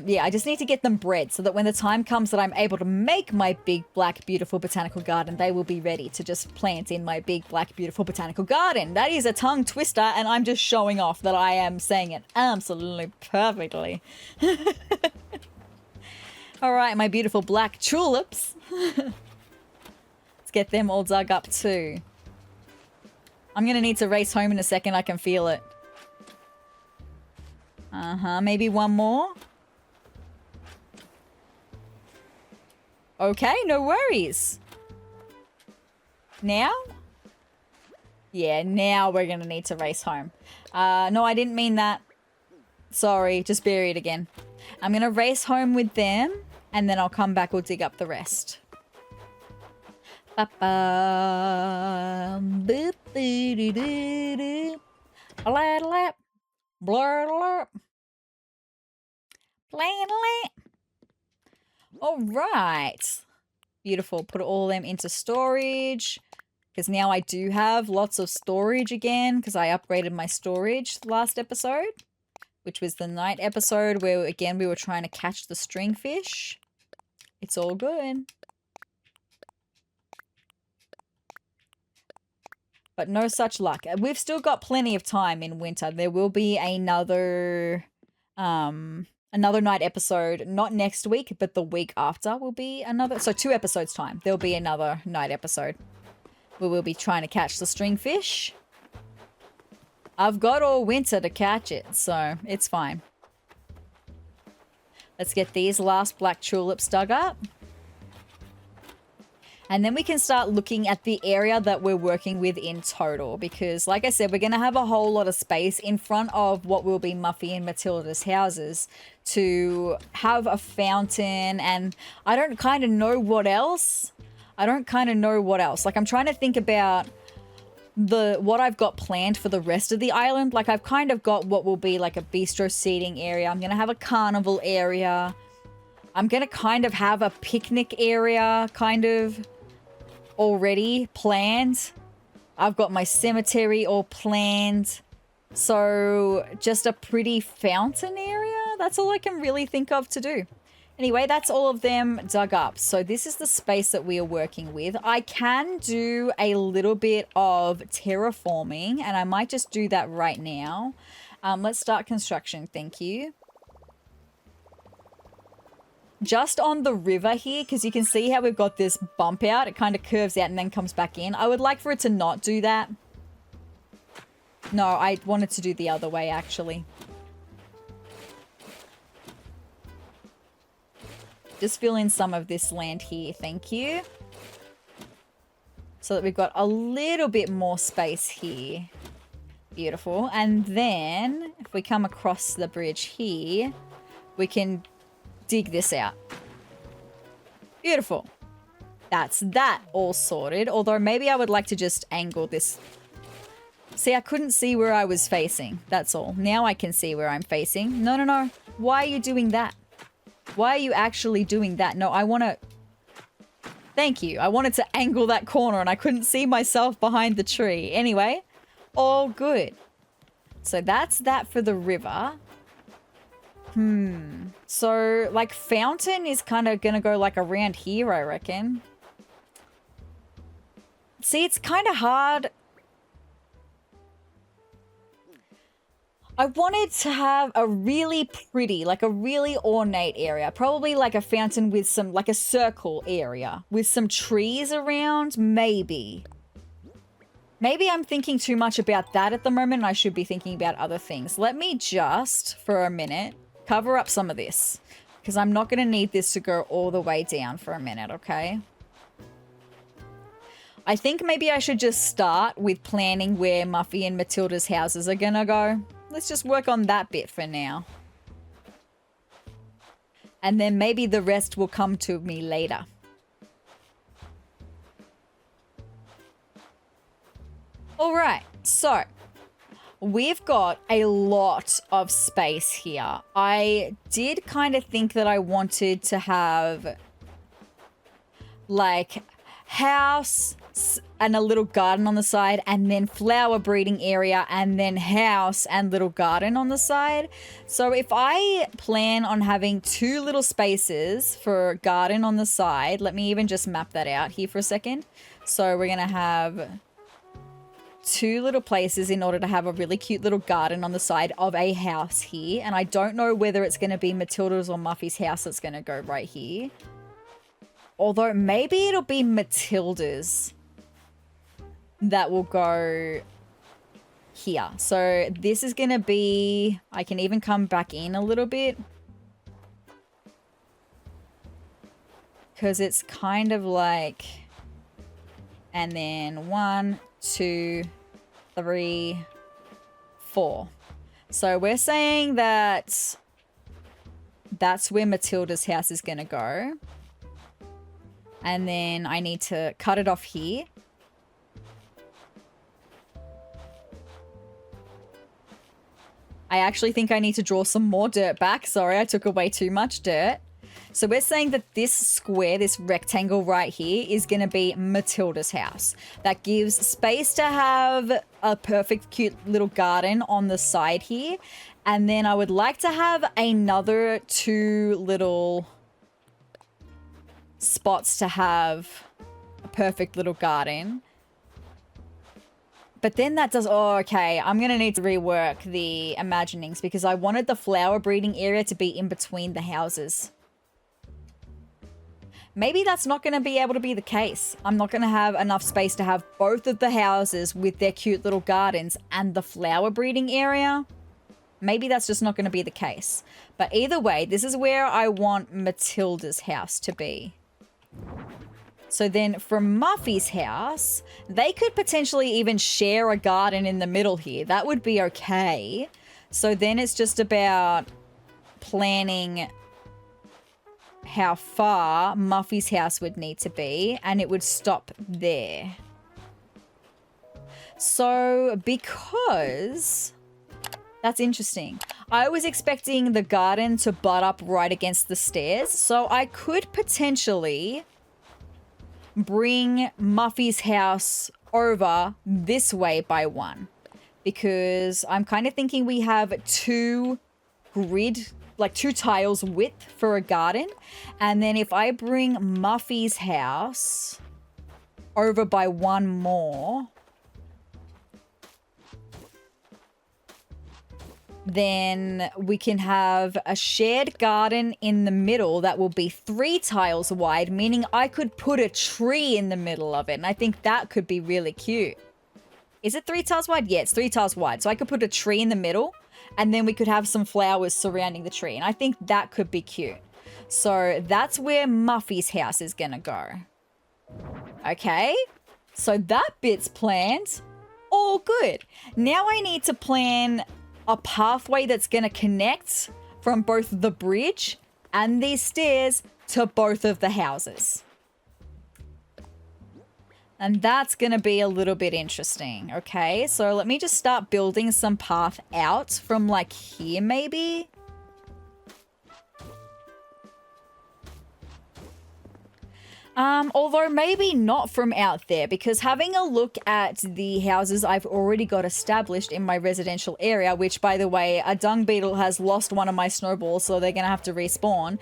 yeah, I just need to get them bred so that when the time comes that I'm able to make my big, black, beautiful botanical garden, they will be ready to just plant in my big, black, beautiful botanical garden. That is a tongue twister, and I'm just showing off that I am saying it absolutely perfectly. All right, my beautiful black tulips. Let's get them all dug up too. I'm going to need to race home in a second. I can feel it. Maybe one more. Okay, no worries. Now? Yeah, now we're gonna need to race home. No, I didn't mean that. Sorry, just bury it again. I'm gonna race home with them, and then I'll come back, we'll dig up the rest. Ba-ba. Boop-doo-doo-doo-doo. A-lap-a-lap. Blur-lap. Plan-lap. All right. Beautiful. Put all of them into storage, because now I do have lots of storage again, because I upgraded my storage last episode, which was the night episode where, again, we were trying to catch the stringfish. It's all good. But no such luck. We've still got plenty of time in winter. There will be another night episode, not next week, but the week after will be another. So 2 episodes time, there'll be another night episode where we'll be trying to catch the stringfish. I've got all winter to catch it, so it's fine. Let's get these last black tulips dug up. And then we can start looking at the area that we're working with in total, because like I said, we're going to have a whole lot of space in front of what will be Muffy and Matilda's houses to have a fountain, and I don't kind of know what else. Like, I'm trying to think about what I've got planned for the rest of the island. Like, I've kind of got what will be like a bistro seating area. I'm going to have a carnival area. I'm going to kind of have a picnic area kind of already planned. I've got my cemetery all planned. So just a pretty fountain area. That's all I can really think of to do. Anyway, that's all of them dug up. So this is the space that we are working with. I can do a little bit of terraforming, and I might just do that right now. Let's start construction. Thank you. Just on the river here, because you can see how we've got this bump out. It kind of curves out and then comes back in. I would like for it to not do that. No, I wanted to do the other way, actually. Just fill in some of this land here. Thank you. So that we've got a little bit more space here. Beautiful. And then, if we come across the bridge here, we can dig this out. Beautiful. That's that all sorted. Although maybe I would like to just angle this. See, I couldn't see where I was facing. That's all. Now I can see where I'm facing. No, no, no. Why are you doing that? Why are you actually doing that? No, I want to... Thank you. I wanted to angle that corner and I couldn't see myself behind the tree. Anyway, all good. So that's that for the river. So, like, fountain is kind of going to go, like, around here, I reckon. See, it's kind of hard. I wanted to have a really pretty, like, a really ornate area. Probably, like, a fountain with some, like, a circle area. With some trees around, maybe. Maybe I'm thinking too much about that at the moment, and I should be thinking about other things. Let me just, for a minute... cover up some of this. Because I'm not going to need this to go all the way down for a minute, okay? I think maybe I should just start with planning where Muffy and Matilda's houses are going to go. Let's just work on that bit for now. And then maybe the rest will come to me later. All right, so we've got a lot of space here. I did kind of think that I wanted to have like house and a little garden on the side, and then flower breeding area, and then house and little garden on the side. So if I plan on having 2 little spaces for garden on the side, let me even just map that out here for a second. So we're gonna have 2 little places in order to have a really cute little garden on the side of a house here. And I don't know whether it's going to be Matilda's or Muffy's house that's going to go right here. Although maybe it'll be Matilda's that will go here. So this is going to be... I can even come back in a little bit. Because it's kind of like... And then 1, 2, 3, 4. So we're saying that that's where Matilda's house is going to go. And then I need to cut it off here. I actually think I need to draw some more dirt back. Sorry, I took away too much dirt. So we're saying that this square, this rectangle right here, is going to be Matilda's house. That gives space to have a perfect cute little garden on the side here. And then I would like to have another 2 little spots to have a perfect little garden. But then that does... Oh, okay. I'm going to need to rework the imaginings because I wanted the flower breeding area to be in between the houses. Maybe that's not going to be able to be the case. I'm not going to have enough space to have both of the houses with their cute little gardens and the flower breeding area. Maybe that's just not going to be the case. But either way, this is where I want Matilda's house to be. So then from Muffy's house, they could potentially even share a garden in the middle here. That would be okay. So then it's just about planning how far Muffy's house would need to be, and it would stop there. So because... That's interesting. I was expecting the garden to butt up right against the stairs, so I could potentially bring Muffy's house over this way by 1. Because I'm kind of thinking we have 2 grid, like 2 tiles width for a garden. And then if I bring Muffy's house over by 1 more, then we can have a shared garden in the middle that will be 3 tiles wide, meaning I could put a tree in the middle of it. And I think that could be really cute. Is it 3 tiles wide? Yeah, it's 3 tiles wide. So I could put a tree in the middle, and then we could have some flowers surrounding the tree. And I think that could be cute. So that's where Muffy's house is going to go. Okay, so that bit's planned. All good. Now I need to plan a pathway that's going to connect from both the bridge and these stairs to both of the houses. And that's going to be a little bit interesting. Okay, so let me just start building some path out from like here maybe. Although maybe not from out there, because having a look at the houses I've already got established in my residential area, which by the way, a dung beetle has lost one of my snowballs, so they're going to have to respawn.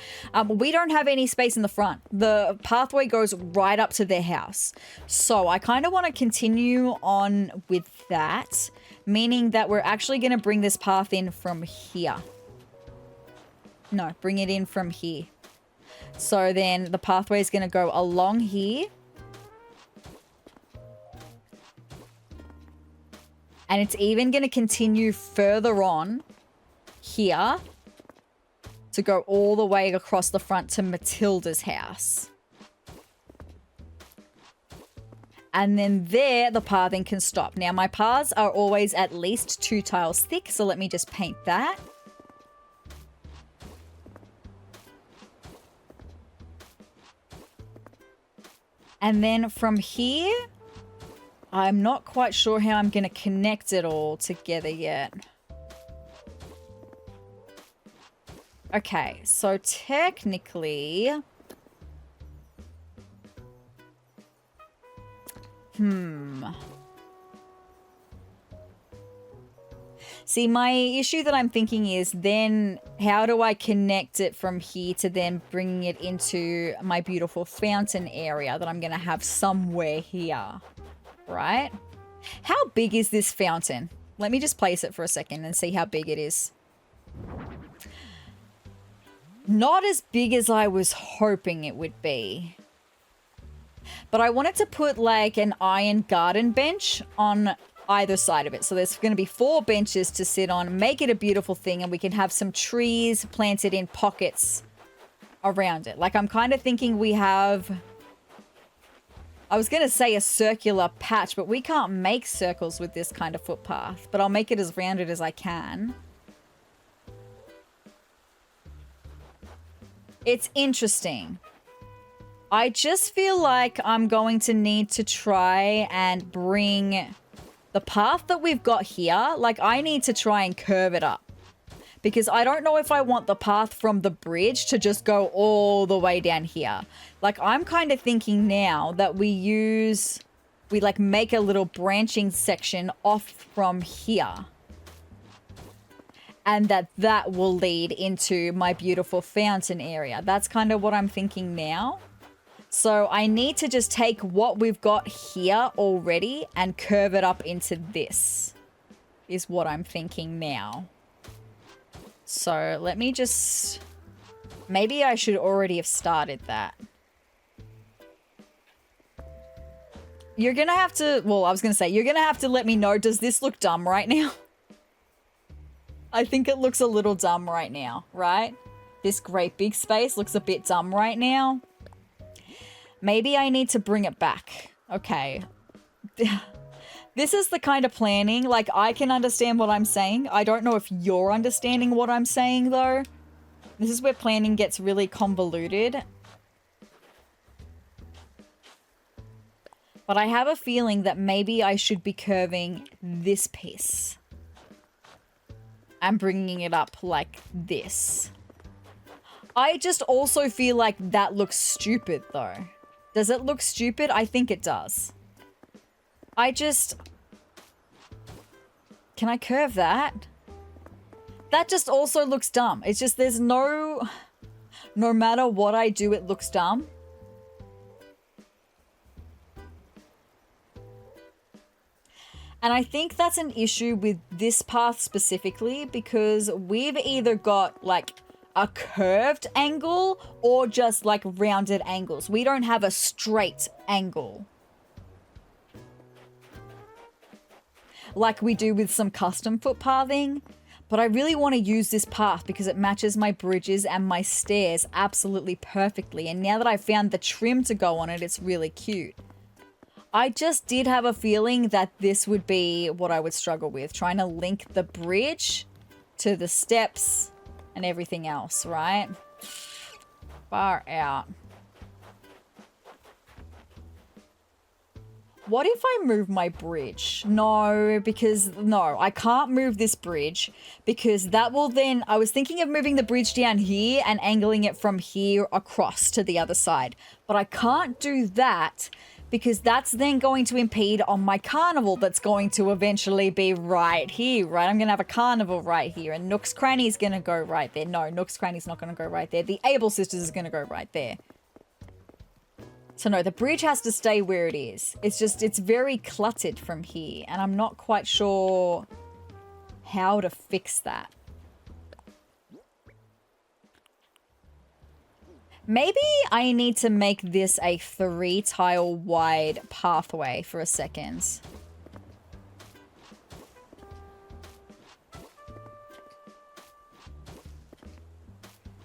We don't have any space in the front. The pathway goes right up to their house. So I kind of want to continue on with that, meaning that we're actually going to bring this path in from here. No, bring it in from here. So then the pathway is going to go along here. And it's even going to continue further on here to go all the way across the front to Mathilda's house. And then there, the pathing can stop. Now, my paths are always at least 2 tiles thick, so let me just paint that. And then from here, I'm not quite sure how I'm going to connect it all together yet. Okay, so technically... See, my issue that I'm thinking is then how do I connect it from here to then bringing it into my beautiful fountain area that I'm going to have somewhere here, right? How big is this fountain? Let me just place it for a second and see how big it is. Not as big as I was hoping it would be. But I wanted to put like an iron garden bench on either side of it. So there's going to be 4 benches to sit on, make it a beautiful thing, and we can have some trees planted in pockets around it. Like I'm kind of thinking we have... I was going to say a circular patch, but we can't make circles with this kind of footpath. But I'll make it as rounded as I can. It's interesting. I just feel like I'm going to need to try and bring the path that we've got here, like I need to try and curve it up. Because I don't know if I want the path from the bridge to just go all the way down here. Like I'm kind of thinking now that we like make a little branching section off from here. And that will lead into my beautiful fountain area. That's kind of what I'm thinking now. So I need to just take what we've got here already and curve it up into this, is what I'm thinking now. So let me just... Maybe I should already have started that. You're going to have to... Well, I was going to say, you're going to have to let me know, does this look dumb right now? I think it looks a little dumb right now, right? This great big space looks a bit dumb right now. Maybe I need to bring it back. Okay. This is the kind of planning, like I can understand what I'm saying. I don't know if you're understanding what I'm saying though. This is where planning gets really convoluted. But I have a feeling that maybe I should be curving this piece. And bringing it up like this. I just also feel like that looks stupid though. Does it look stupid? I think it does. Can I curve that? That just also looks dumb. It's just there's no matter what I do, it looks dumb. And I think that's an issue with this path specifically because we've either got like a curved angle or just like rounded angles. We don't have a straight angle. Like we do with some custom footpathing. But I really want to use this path because it matches my bridges and my stairs absolutely perfectly. And now that I've found the trim to go on it, it's really cute. I just did have a feeling that this would be what I would struggle with. Trying to link the bridge to the steps and everything else, right? Far out. What if I move my bridge? No, I can't move this bridge because that will then, I was thinking of moving the bridge down here and angling it from here across to the other side. But I can't do that because that's then going to impede on my carnival that's going to eventually be right here, right? I'm going to have a carnival right here and Nook's Cranny is going to go right there. No, Nook's Cranny's not going to go right there. The Able Sisters is going to go right there. So no, the bridge has to stay where it is. It's just, it's very cluttered from here and I'm not quite sure how to fix that. Maybe I need to make this a 3-tile wide pathway for a second.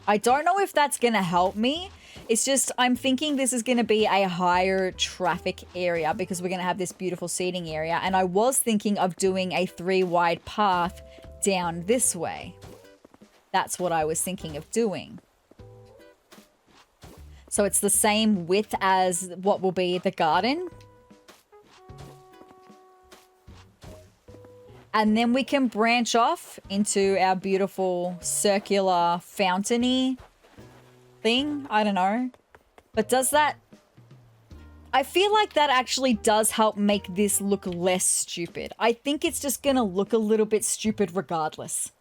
I don't know if that's going to help me. It's just I'm thinking this is going to be a higher traffic area because we're going to have this beautiful seating area. And I was thinking of doing a 3-wide path down this way. That's what I was thinking of doing. So it's the same width as what will be the garden. And then we can branch off into our beautiful circular fountain-y thing. I don't know. But does that... I feel like that actually does help make this look less stupid. I think it's just going to look a little bit stupid regardless.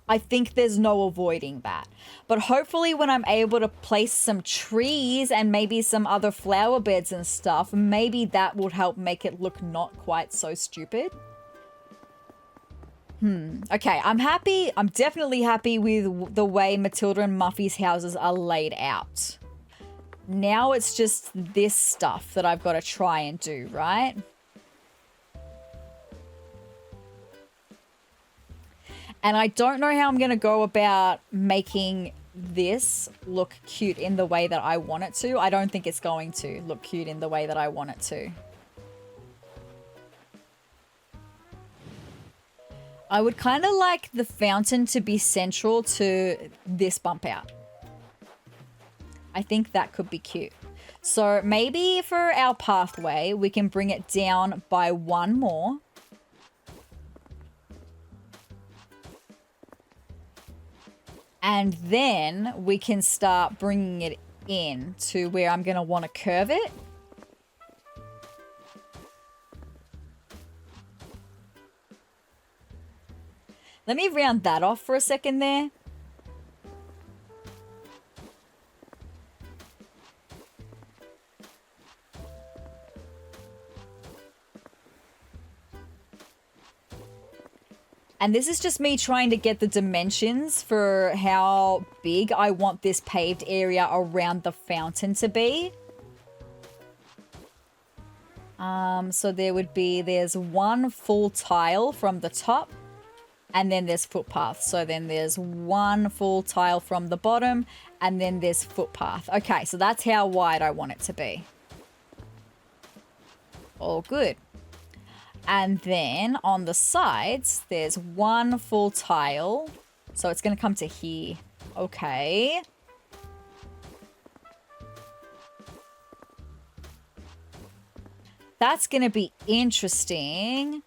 I think there's no avoiding that. But hopefully when I'm able to place some trees and maybe some other flower beds and stuff, maybe that would help make it look not quite so stupid. Okay, I'm happy. I'm definitely happy with the way Mathilda and Muffy's houses are laid out. Now it's just this stuff that I've got to try and do, right? And I don't know how I'm going to go about making this look cute in the way that I want it to. I don't think it's going to look cute in the way that I want it to. I would kind of like the fountain to be central to this bump out. I think that could be cute. So maybe for our pathway, we can bring it down by one more. And then we can start bringing it in to where I'm going to want to curve it. Let me round that off for a second there. And this is just me trying to get the dimensions for how big I want this paved area around the fountain to be. So there's one full tile from the top. And then there's footpaths. So then there's one full tile from the bottom. And then there's footpath. Okay, so that's how wide I want it to be. All good. And then on the sides, there's one full tile. So it's going to come to here. Okay. That's going to be interesting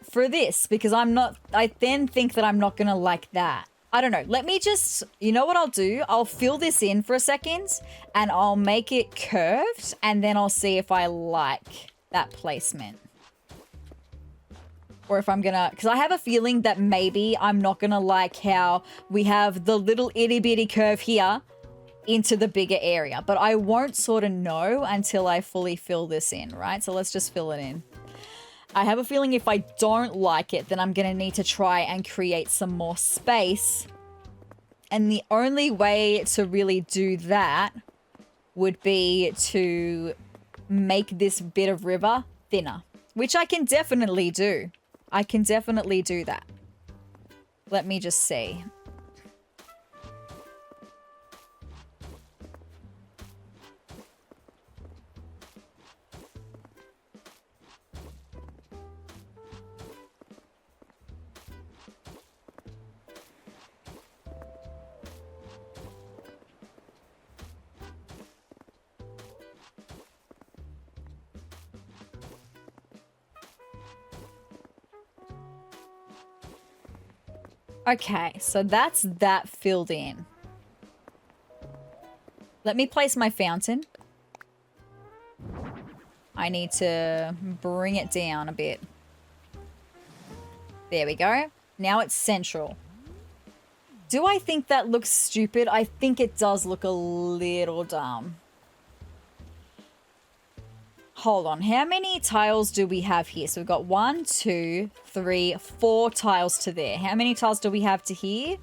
for this, because I then think that I'm not going to like that. I don't know. Let me just, you know what I'll do? I'll fill this in for a second and I'll make it curved and then I'll see if I like that placement. Or if I'm gonna, because I have a feeling that maybe I'm not gonna like how we have the little itty bitty curve here into the bigger area, but I won't sort of know until I fully fill this in, right? So let's just fill it in. I have a feeling if I don't like it, then I'm going to need to try and create some more space. And the only way to really do that would be to make this bit of river thinner, which I can definitely do. I can definitely do that. Let me just see. Okay, so that's that filled in. Let me place my fountain. I need to bring it down a bit. There we go. Now it's central. Do I think that looks stupid? I think it does look a little dumb. Hold on. How many tiles do we have here? So we've got 1, 2, 3, 4 tiles to there. How many tiles do we have to here?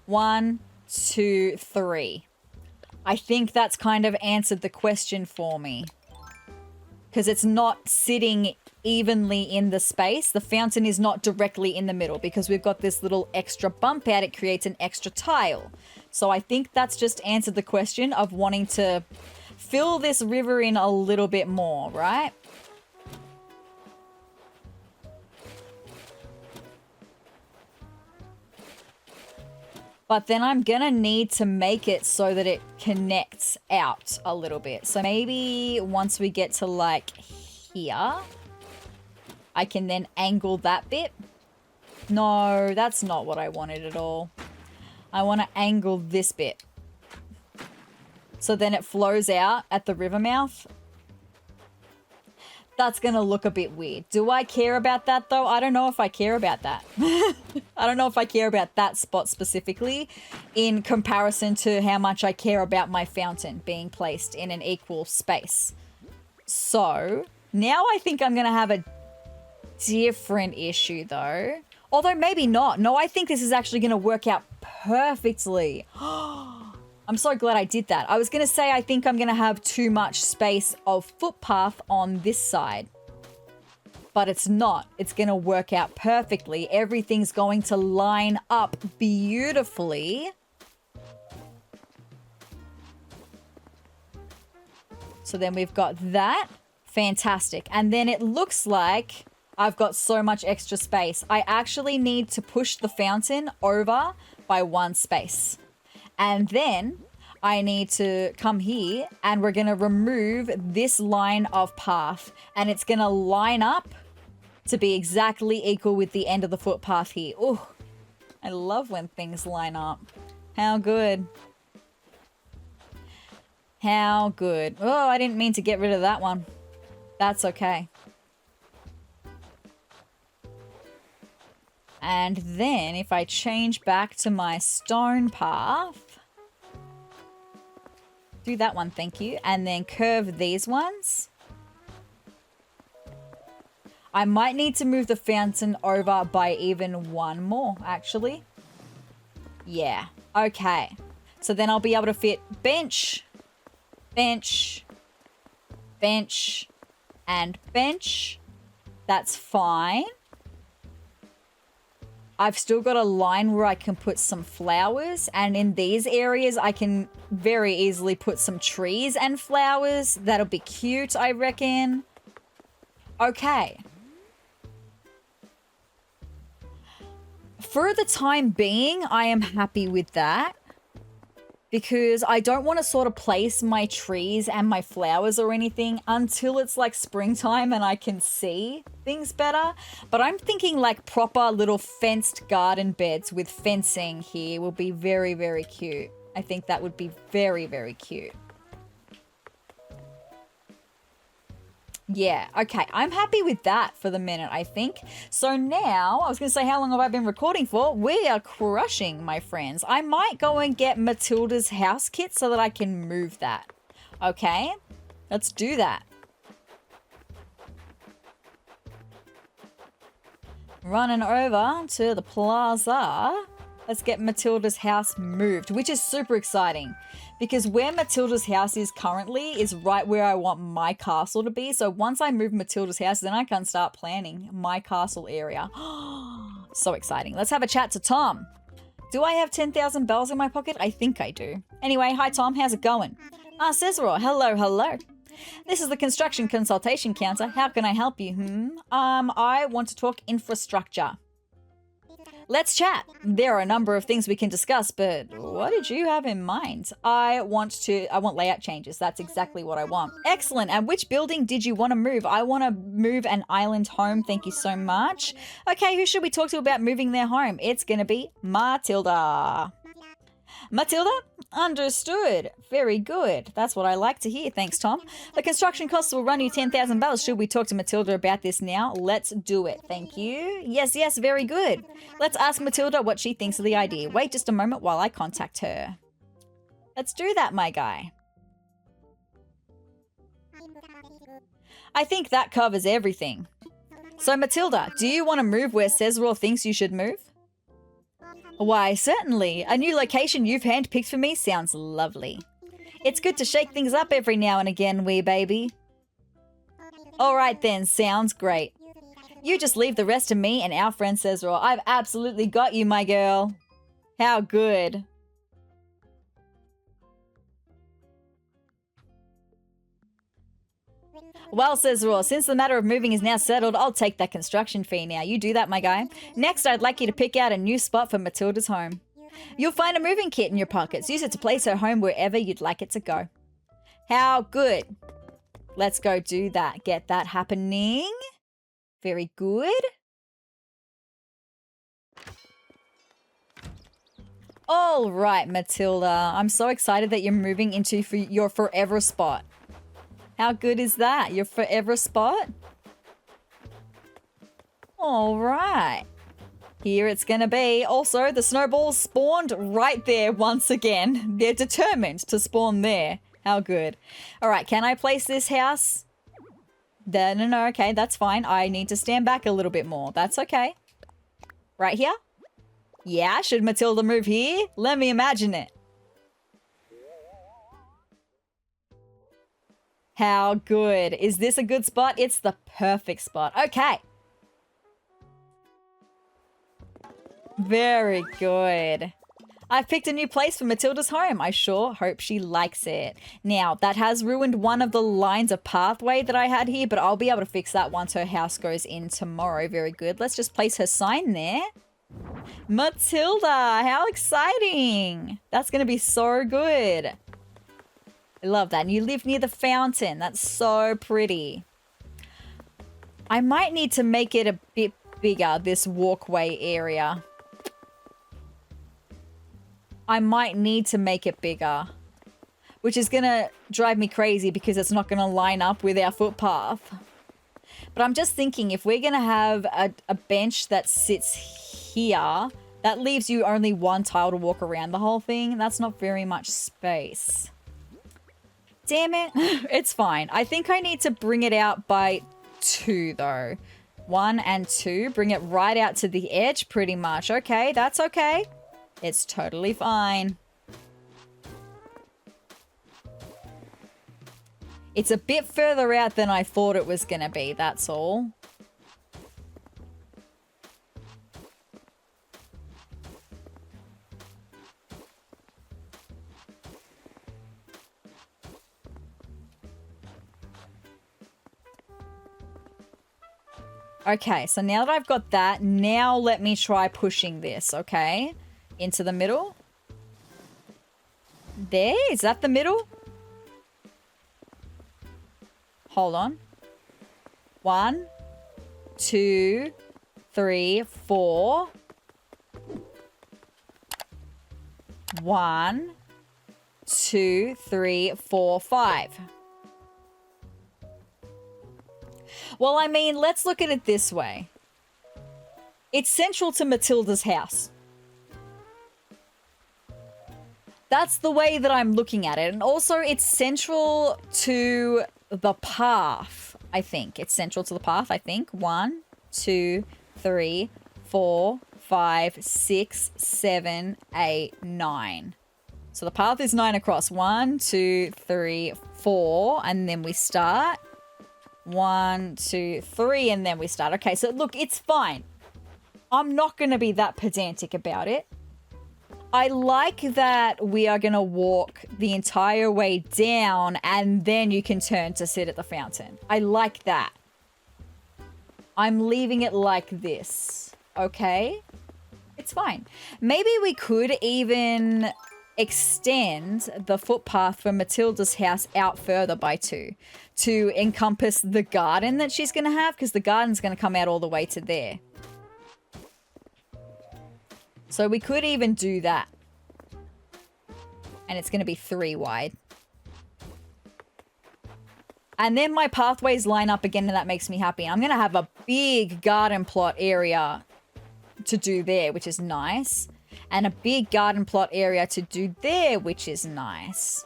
1, 2, 3. I think that's kind of answered the question for me. Because it's not sitting evenly in the space. The fountain is not directly in the middle because we've got this little extra bump out. It creates an extra tile. So I think that's just answered the question of wanting to fill this river in a little bit more, right? But then I'm gonna need to make it so that it connects out a little bit. So maybe once we get to like here, I can then angle that bit. No, that's not what I wanted at all. I want to angle this bit. So then it flows out at the river mouth. That's going to look a bit weird. Do I care about that though? I don't know if I care about that. I don't know if I care about that spot specifically in comparison to how much I care about my fountain being placed in an equal space. So now I think I'm going to have a different issue though. Although maybe not. No, I think this is actually going to work out perfectly. I'm so glad I did that. I was going to say I think I'm going to have too much space of footpath on this side. But it's not. It's going to work out perfectly. Everything's going to line up beautifully. So then we've got that. Fantastic. And then it looks like I've got so much extra space. I actually need to push the fountain over by one space. And then I need to come here and we're going to remove this line of path. And it's going to line up to be exactly equal with the end of the footpath here. Oh, I love when things line up. How good. How good. Oh, I didn't mean to get rid of that one. That's okay. And then if I change back to my stone path, do that one, thank you. And then curve these ones. I might need to move the fountain over by even one more, actually. Yeah, okay. So then I'll be able to fit bench, bench, bench, and bench. That's fine. I've still got a line where I can put some flowers, and in these areas I can very easily put some trees and flowers. That'll be cute, I reckon. Okay. For the time being, I am happy with that because I don't want to sort of place my trees and my flowers or anything until it's like springtime and I can see things better. But I'm thinking like proper little fenced garden beds with fencing here will be very, very cute. I think that would be very, very cute. Yeah, okay. I'm happy with that for the minute, I think. So now, I was going to say, how long have I been recording for? We are crushing, my friends. I might go and get Mathilda's house kit so that I can move that. Okay, let's do that. Running over to the plaza. Let's get Mathilda's house moved, which is super exciting. Because where Mathilda's house is currently is right where I want my castle to be. So once I move Mathilda's house, then I can start planning my castle area. So exciting. Let's have a chat to Tom. Do I have 10,000 bells in my pocket? I think I do. Anyway, hi Tom, how's it going? Sezrawrr, hello, hello. This is the construction consultation counter. How can I help you? I want to talk infrastructure. Let's chat. There are a number of things we can discuss, but what did you have in mind? I want layout changes. That's exactly what I want. Excellent. And which building did you want to move? I want to move an island home. Thank you so much. Okay, who should we talk to about moving their home? It's going to be Mathilda. Mathilda? Understood. Very good. That's what I like to hear. Thanks, Tom. The construction costs will run you 10,000 bells. Should we talk to Mathilda about this now? Let's do it. Thank you. Yes, yes, very good. Let's ask Mathilda what she thinks of the idea. Wait just a moment while I contact her. Let's do that, my guy. I think that covers everything. So, Mathilda, do you want to move where Sezrawrr thinks you should move? Why, certainly. A new location you've handpicked for me sounds lovely. It's good to shake things up every now and again, wee baby. All right then, sounds great. You just leave the rest to me and our friend Sezrawrr. I've absolutely got you, my girl. How good. Well, Sezrawrr, since the matter of moving is now settled, I'll take that construction fee now. You do that, my guy. Next, I'd like you to pick out a new spot for Mathilda's home. You'll find a moving kit in your pockets. Use it to place her home wherever you'd like it to go. How good. Let's go do that. Get that happening. Very good. All right, Mathilda. I'm so excited that you're moving into your forever spot. How good is that? Your forever spot? All right. Here it's gonna be. Also, the snowballs spawned right there once again. They're determined to spawn there. How good. All right, can I place this house? No, okay, that's fine. I need to stand back a little bit more. That's okay. Right here? Yeah, should Mathilda move here? Let me imagine it. How good. Is this a good spot? It's the perfect spot. Okay. Very good. I've picked a new place for Mathilda's home. I sure hope she likes it. Now, that has ruined one of the lines of pathway that I had here, but I'll be able to fix that once her house goes in tomorrow. Very good. Let's just place her sign there. Mathilda, how exciting. That's going to be so good. I love that. And you live near the fountain. That's so pretty. I might need to make it a bit bigger, this walkway area. I might need to make it bigger, which is going to drive me crazy because it's not going to line up with our footpath. But I'm just thinking, if we're going to have a bench that sits here, that leaves you only one tile to walk around the whole thing. That's not very much space. Damn it. It's fine. I think I need to bring it out by 2 though. 1 and 2. Bring it right out to the edge pretty much. Okay, that's okay. It's totally fine. It's a bit further out than I thought it was going to be, that's all. Okay, so now that I've got that, now let me try pushing this, okay? Into the middle. There, is that the middle? Hold on. 1, 2, 3, 4. 1, 2, 3, 4, 5. Well, I mean, let's look at it this way. It's central to Mathilda's house. That's the way that I'm looking at it. And also, it's central to the path, I think. It's central to the path, I think. 1, 2, 3, 4, 5, 6, 7, 8, 9. So the path is 9 across. 1, 2, 3, 4. And then we start. 1, 2, 3. And then we start. Okay, so look, it's fine. I'm not going to be that pedantic about it. I like that we are going to walk the entire way down and then you can turn to sit at the fountain. I like that. I'm leaving it like this. Okay? It's fine. Maybe we could even extend the footpath from Mathilda's house out further by 2 to encompass the garden that she's going to have, because the garden's going to come out all the way to there. So we could even do that. And it's going to be 3 wide. And then my pathways line up again and that makes me happy. I'm going to have a big garden plot area to do there, which is nice. And a big garden plot area to do there, which is nice.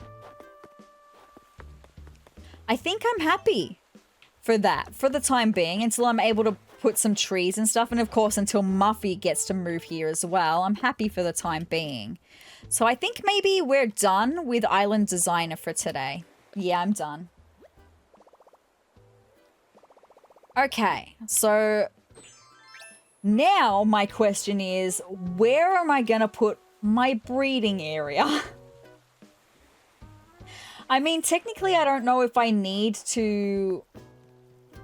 I think I'm happy for that, for the time being, until I'm able to put some trees and stuff. And of course, until Muffy gets to move here as well. I'm happy for the time being. So I think maybe we're done with Island Designer for today. Yeah, I'm done. Okay, so now my question is, where am I gonna put my breeding area? I mean, technically I don't know if I need to...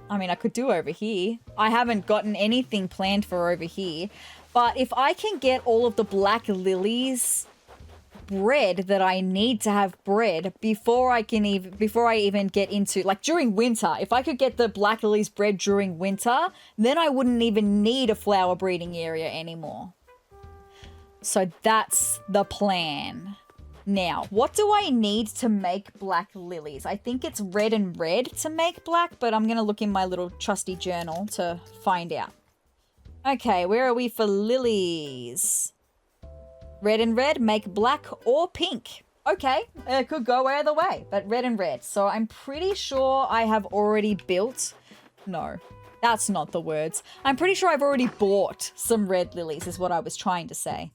I mean, I could do over here. I haven't gotten anything planned for over here. But if I can get all of the black lilies bred that I need to have bred before I even get into, like, during winter, if I could get the black lilies bred during winter, then I wouldn't even need a flower breeding area anymore. So that's the plan. Now, what do I need to make black lilies? I think it's red and red to make black, but I'm going to look in my little trusty journal to find out. Okay, where are we for lilies? Red and red, make black or pink. Okay, it could go either way, but red and red. So I'm pretty sure I have already built... No, that's not the words. I'm pretty sure I've already bought some red lilies is what I was trying to say.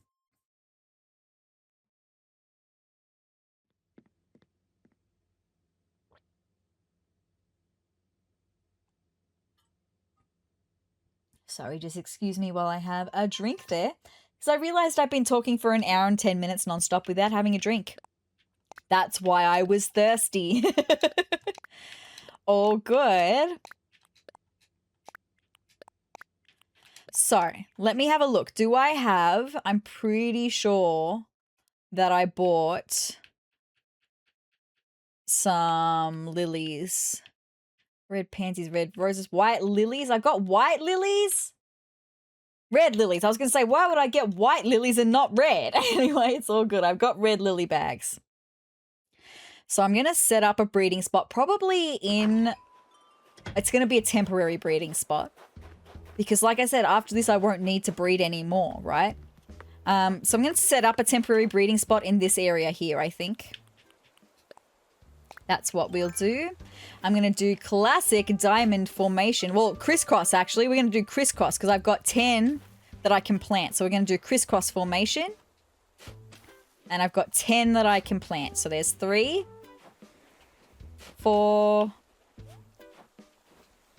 Sorry, just excuse me while I have a drink there. Because I realized I've been talking for an hour and 10 minutes nonstop without having a drink. That's why I was thirsty. All good. So, let me have a look. Do I have... I'm pretty sure that I bought some lilies. Red pansies, red roses, white lilies. I got white lilies? Red lilies. I was going to say, why would I get white lilies and not red? Anyway, it's all good. I've got red lily bags. So I'm going to set up a breeding spot, probably in... It's going to be a temporary breeding spot. Because like I said, after this, I won't need to breed anymore, right? So I'm going to set up a temporary breeding spot in this area here, I think. That's what we'll do. I'm going to do classic diamond formation. Well, crisscross, actually. We're going to do crisscross because I've got 10 that I can plant. So we're going to do crisscross formation. And I've got 10 that I can plant. So there's 3, 4,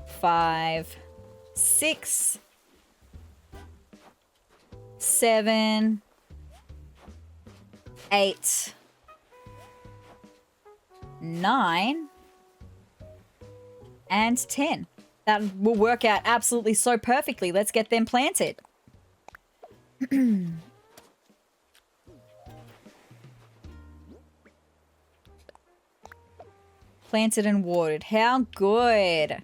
5, 6, 7, 8, 9, and 10. That will work out absolutely so perfectly. Let's get them planted. Planted and watered. How good.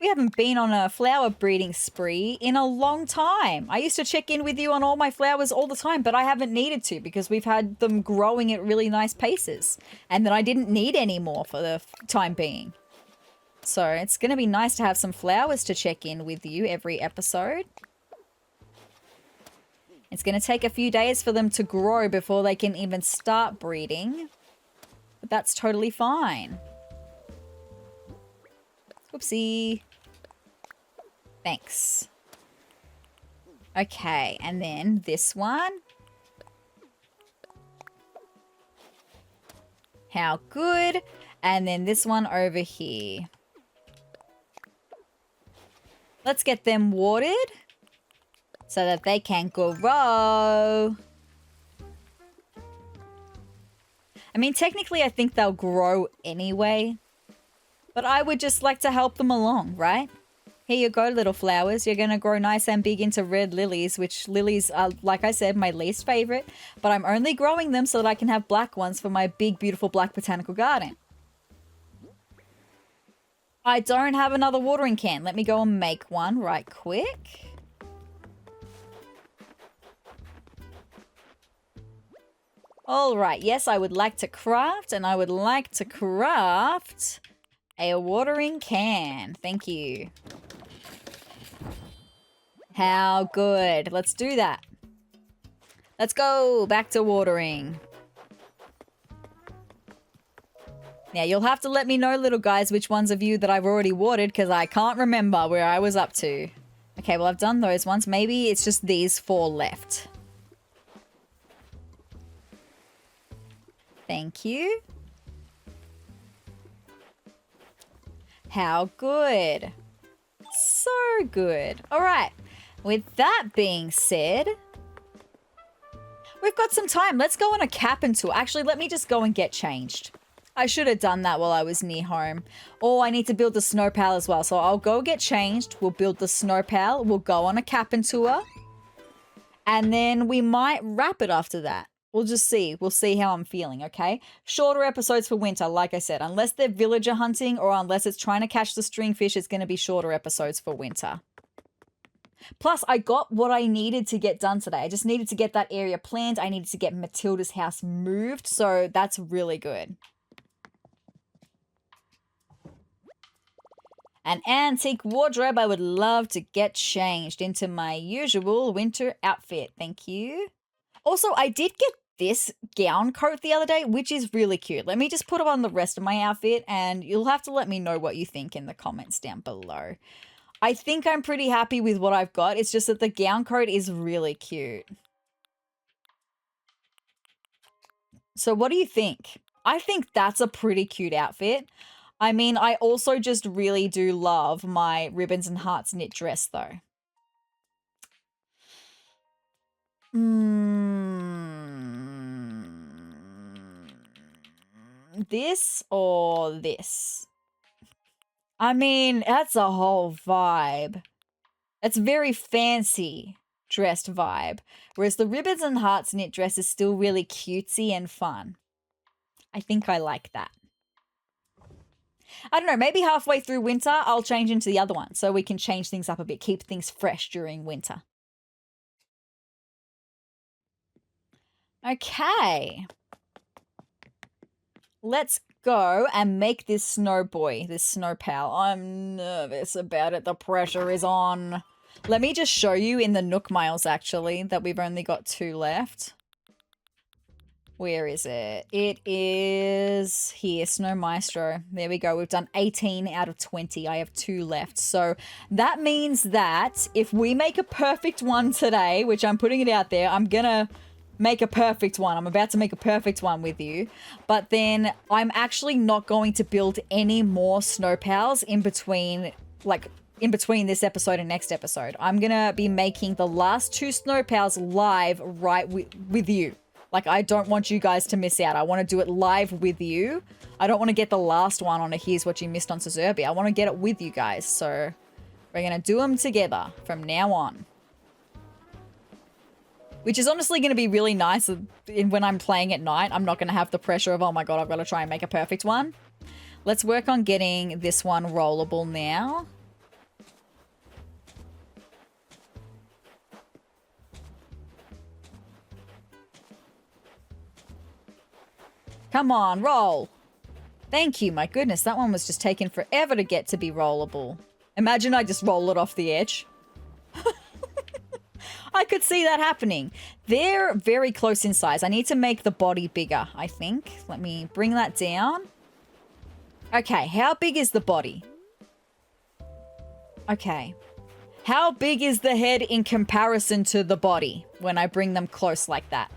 We haven't been on a flower breeding spree in a long time. I used to check in with you on all my flowers all the time, but I haven't needed to because we've had them growing at really nice paces. And then I didn't need any more for the time being. So it's going to be nice to have some flowers to check in with you every episode. It's going to take a few days for them to grow before they can even start breeding. But that's totally fine. Whoopsie. Thanks. Okay, and then this one. How good. And then this one over here. Let's get them watered so that they can grow. I mean, technically, I think they'll grow anyway. But I would just like to help them along, right? Here you go, little flowers. You're going to grow nice and big into red lilies, which lilies are, like I said, my least favorite. But I'm only growing them so that I can have black ones for my big, beautiful black botanical garden. I don't have another watering can. Let me go and make one right quick. All right. Yes, I would like to craft, and I would like to craft a watering can. Thank you. How good. Let's do that. Let's go back to watering. Now, you'll have to let me know, little guys, which ones of you that I've already watered, because I can't remember where I was up to. Okay, well, I've done those ones. Maybe it's just these 4 left. Thank you. How good. good. All right. With that being said, we've got some time. Let's go on a Kapp'n tour. Actually, let me just go and get changed. I should have done that while I was near home. Oh, I need to build the snow pal as well. So I'll go get changed. We'll build the snow pal. We'll go on a Kapp'n tour. And then we might wrap it after that. We'll just see. We'll see how I'm feeling, okay? Shorter episodes for winter, like I said. Unless they're villager hunting or unless it's trying to catch the stringfish, it's going to be shorter episodes for winter. Plus, I got what I needed to get done today. I just needed to get that area planned. I needed to get Mathilda's house moved. So that's really good. An antique wardrobe. I would love to get changed into my usual winter outfit. Thank you. Also, I did get this gown coat the other day, which is really cute. Let me just put it on the rest of my outfit and you'll have to let me know what you think in the comments down below. I think I'm pretty happy with what I've got. It's just that the gown coat is really cute. So what do you think? I think that's a pretty cute outfit. I mean, I also just really do love my ribbons and hearts knit dress though. This or this? I mean, that's a whole vibe. It's very fancy dressed vibe. Whereas the ribbons and hearts knit dress is still really cutesy and fun. I think I like that. I don't know, maybe halfway through winter, I'll change into the other one so we can change things up a bit, keep things fresh during winter. Okay. Let's go and make this Snowboy, this snow pal. I'm nervous about it. The pressure is on. Let me just show you in the Nook miles, actually, that we've only got 2 left. Where is it? It is here, Snow Maestro. There we go. We've done 18 out of 20. I have 2 left. So that means that if we make a perfect one today, which I'm putting it out there, I'm going to make a perfect one. I'm about to make a perfect one with you. But then I'm actually not going to build any more snow pals in between, like in between this episode and next episode. I'm going to be making the last 2 snow pals live right with you. Like, I don't want you guys to miss out. I want to do it live with you. I don't want to get the last one on a Here's What You Missed on Sezurbia. I want to get it with you guys. So we're going to do them together from now on. Which is honestly going to be really nice when I'm playing at night. I'm not going to have the pressure of, oh my god, I've got to try and make a perfect one. Let's work on getting this one rollable now. Come on, roll. Thank you. My goodness, that one was just taking forever to get to be rollable. Imagine I just roll it off the edge. I could see that happening. They're very close in size. I need to make the body bigger, I think. Let me bring that down. Okay, how big is the body? Okay. How big is the head in comparison to the body when I bring them close like that?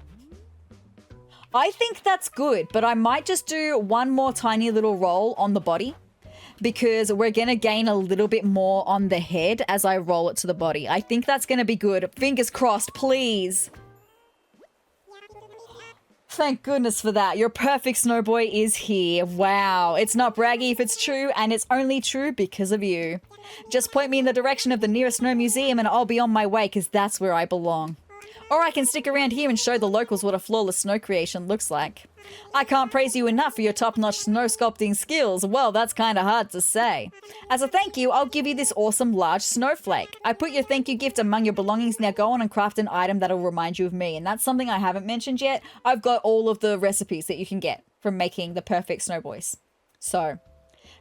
I think that's good, but I might just do one more tiny little roll on the body because we're going to gain a little bit more on the head as I roll it to the body. I think that's going to be good. Fingers crossed, please. Thank goodness for that. Your perfect Snowboy is here. Wow. It's not braggy if it's true, and it's only true because of you. Just point me in the direction of the nearest snow museum and I'll be on my way because that's where I belong. Or I can stick around here and show the locals what a flawless snow creation looks like. I can't praise you enough for your top-notch snow sculpting skills. Well, that's kind of hard to say. As a thank you, I'll give you this awesome large snowflake. I put your thank you gift among your belongings. Now go on and craft an item that'll remind you of me. And that's something I haven't mentioned yet. I've got all of the recipes that you can get from making the perfect snowboys. So,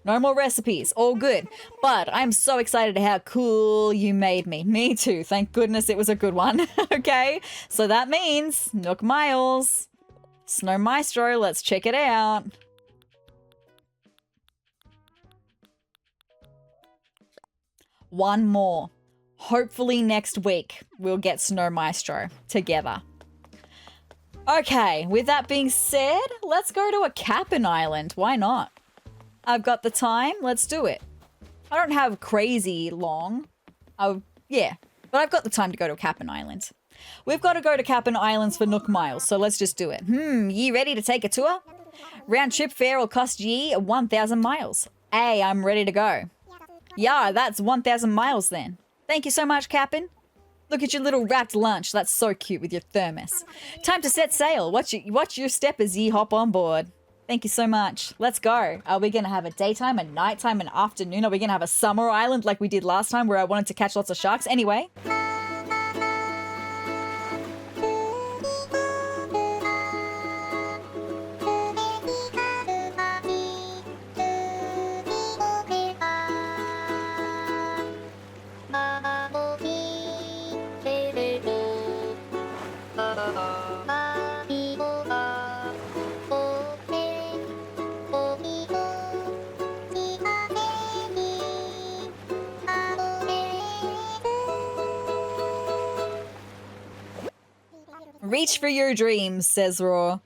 no more recipes, all good. But I'm so excited how cool you made me. Me too. Thank goodness it was a good one. Okay, so that means Nook Miles, Snow Maestro, let's check it out. One more. Hopefully next week we'll get Snow Maestro together. Okay, with that being said, let's go to a Kapp'n island. Why not? I've got the time. Let's do it. I don't have crazy long. Oh, yeah. But I've got the time to go to Kapp'n Island. We've got to go to Kapp'n Islands for Nook Miles, so let's just do it. Ye ready to take a tour? Round trip fare will cost ye 1,000 miles. Hey, I'm ready to go. Yeah, that's 1,000 miles then. Thank you so much, Kapp'n. Look at your little wrapped lunch. That's so cute with your thermos. Time to set sail. Watch your step as ye hop on board. Thank you so much. Let's go. Are we going to have a daytime, a nighttime, an afternoon? Are we going to have a summer island like we did last time where I wanted to catch lots of sharks? Anyway. Reach for your dreams, sezrawrr.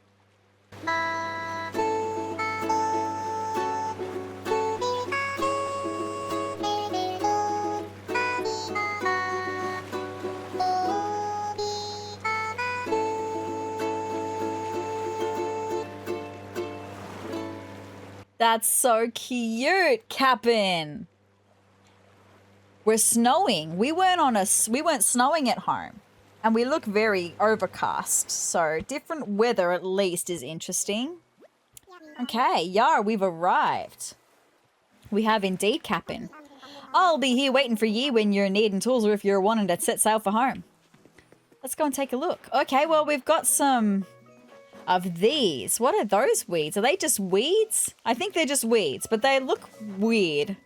That's so cute, Kapp'n. We're snowing. We weren't snowing at home. And we look very overcast, so different weather at least is interesting. Okay, yeah, we've arrived. We have indeed, Kapp'n. I'll be here waiting for ye when you're needing tools or if you're wanting to set sail for home. Let's go and take a look. Okay, well, we've got some of these. What are those weeds? Are they just weeds? I think they're just weeds, but they look weird.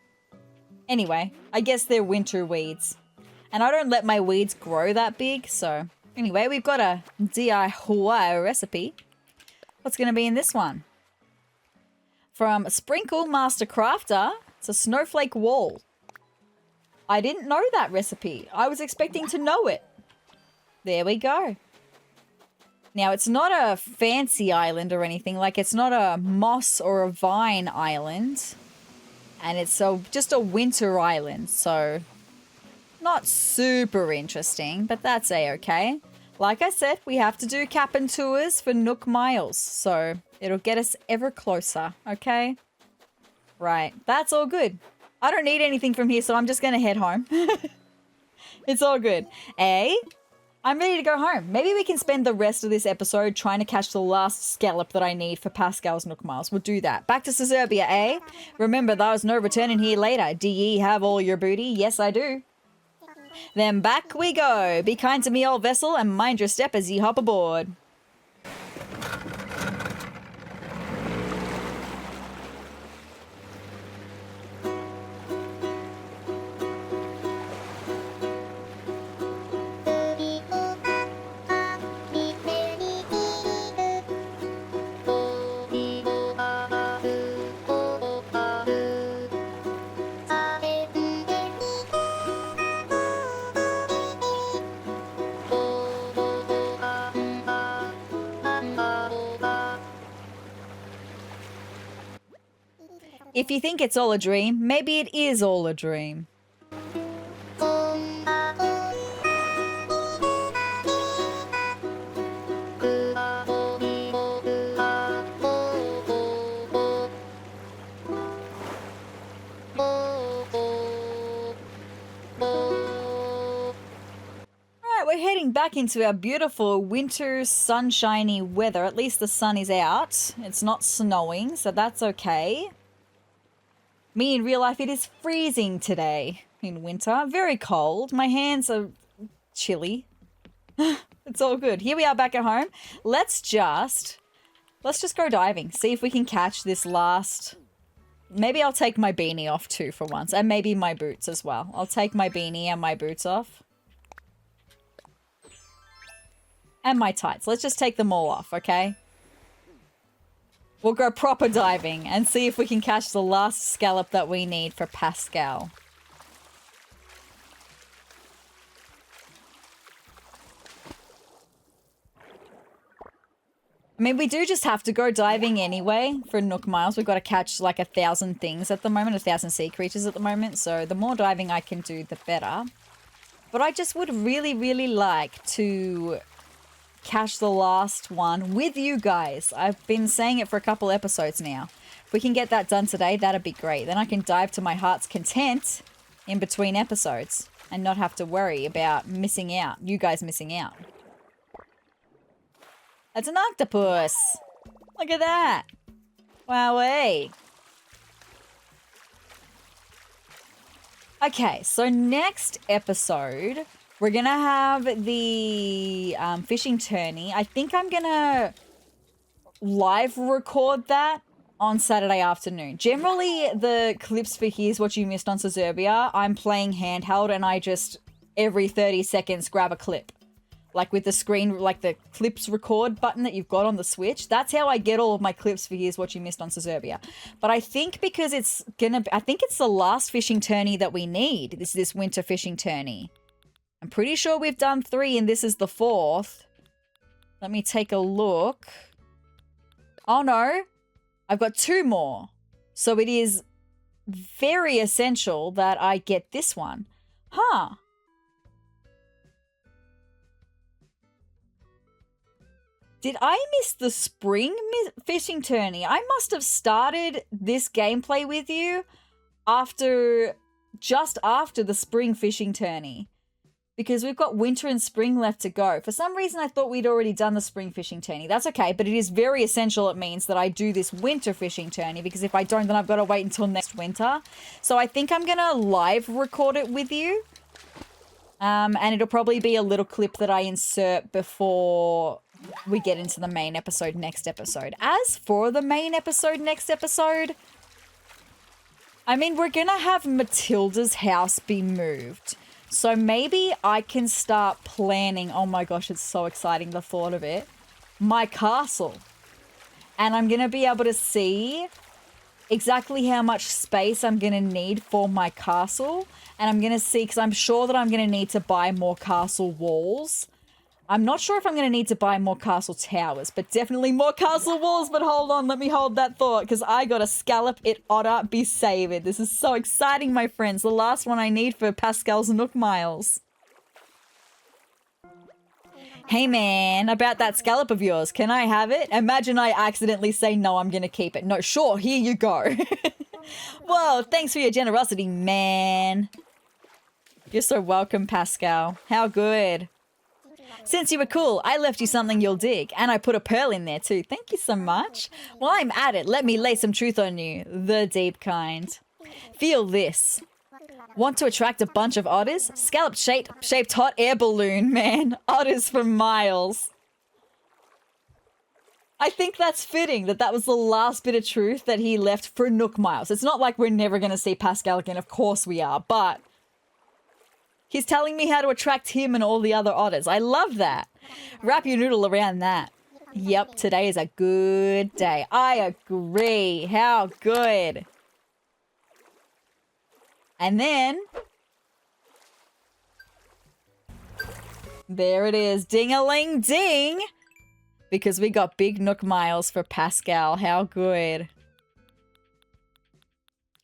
Anyway, I guess they're winter weeds. And I don't let my weeds grow that big, so... Anyway, we've got a DIY recipe. What's going to be in this one? From Sprinkle Master Crafter, it's a snowflake wall. I didn't know that recipe. I was expecting to know it. There we go. Now, it's not a fancy island or anything. Like, it's not a moss or a vine island. And it's just a winter island, so... Not super interesting, but that's a-okay. Like I said, we have to do Kapp'n tours for Nook Miles, so it'll get us ever closer, okay? Right, that's all good. I don't need anything from here, so I'm just gonna head home. It's all good. I'm ready to go home. Maybe we can spend the rest of this episode trying to catch the last scallop that I need for Pascal's Nook Miles. We'll do that. Back to Sezurbia, eh? Remember, there's no returning here later. Do ye have all your booty? Yes, I do. Then back we go. Be kind to me, old vessel, and mind your step as ye hop aboard. If you think it's all a dream, maybe it is all a dream. We're heading back into our beautiful winter sunshiny weather. At least the sun is out. It's not snowing, so that's okay. Me in real life, it is freezing today in winter. Very cold. My hands are chilly. It's all good. Here we are back at home. Let's just go diving. See if we can catch this last... Maybe I'll take my beanie off too for once. And maybe my boots as well. I'll take my beanie and my boots off. And my tights. Let's just take them all off, okay? We'll go proper diving and see if we can catch the last scallop that we need for Pascal. I mean, we do just have to go diving anyway for Nook Miles. We've got to catch like 1,000 things at the moment, 1,000 sea creatures at the moment. So the more diving I can do, the better. But I just would really, really like to catch the last one with you guys. I've been saying it for a couple episodes now. If we can get that done today, that'd be great. Then I can dive to my heart's content in between episodes and not have to worry about missing out, you guys missing out. That's an octopus. Look at that. Wowee. Okay, so next episode, we're going to have the fishing tourney. I think I'm going to live record that on Saturday afternoon. Generally, the clips for Here's What You Missed on Sezurbia, I'm playing handheld and I just, every 30 seconds, grab a clip. Like with the screen, like the clips record button that you've got on the Switch. That's how I get all of my clips for Here's What You Missed on Sezurbia. But I think because I think it's the last fishing tourney that we need. This winter fishing tourney. I'm pretty sure we've done 3 and this is the 4th. Let me take a look. Oh no, I've got 2 more. So it is very essential that I get this one. Huh. Did I miss the spring fishing tourney? I must have started this gameplay with you just after the spring fishing tourney. Because we've got winter and spring left to go. For some reason, I thought we'd already done the spring fishing tourney. That's okay, but it is very essential, it means, that I do this winter fishing tourney. Because if I don't, then I've got to wait until next winter. So I think I'm going to live record it with you. And it'll probably be a little clip that I insert before we get into the main episode next episode. As for the main episode next episode, I mean, we're gonna have Mathilda's house be moved. So maybe I can start planning, oh my gosh, it's so exciting, the thought of it, my castle. And I'm gonna be able to see exactly how much space I'm gonna need for my castle. And I'm gonna see, because I'm sure that I'm gonna need to buy more castle walls. I'm not sure if I'm going to need to buy more castle towers, but definitely more castle walls. But hold on, let me hold that thought, because I got a Scallop it otter be saved. This is so exciting, my friends. The last one I need for Pascal's Nook Miles. Hey man, about that Scallop of yours, can I have it? Imagine I accidentally say no, I'm going to keep it. No, sure, here you go. Whoa, thanks for your generosity, man. You're so welcome, Pascal. How good. Since you were cool, I left you something you'll dig, and I put a pearl in there too. Thank you so much. While I'm at it, let me lay some truth on you, the deep kind. Feel this. Want to attract a bunch of otters? Scallop-shaped hot air balloon, man. Otters for miles. I think that's fitting that was the last bit of truth that he left for Nook Miles. It's not like we're never going to see Pascal again. Of course we are, but he's telling me how to attract him and all the other otters. I love that. Wrap your noodle around that. Yep, today is a good day. I agree. How good. And then there it is. Ding-a-ling-ding. Because we got big Nook Miles for Pascal. How good.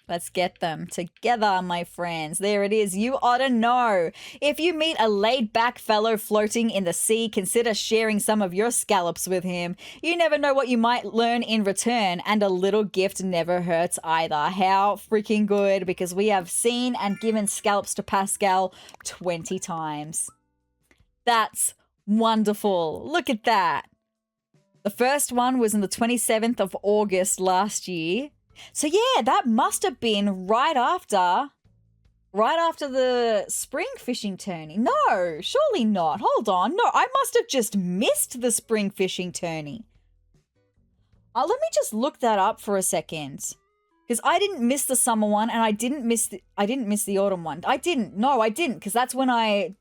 Let's get them together, my friends. There it is. You ought to know. If you meet a laid-back fellow floating in the sea, consider sharing some of your scallops with him. You never know what you might learn in return, and a little gift never hurts either. How freaking good, because we have seen and given scallops to Pascal 20 times. That's wonderful. Look at that. The first one was on the 27th of August last year. So yeah, that must have been right after the spring fishing tourney. No, surely not. Hold on. No, I must have just missed the spring fishing tourney. Let me just look that up for a second. Because I didn't miss the summer one and I didn't miss the autumn one. I didn't, because that's when I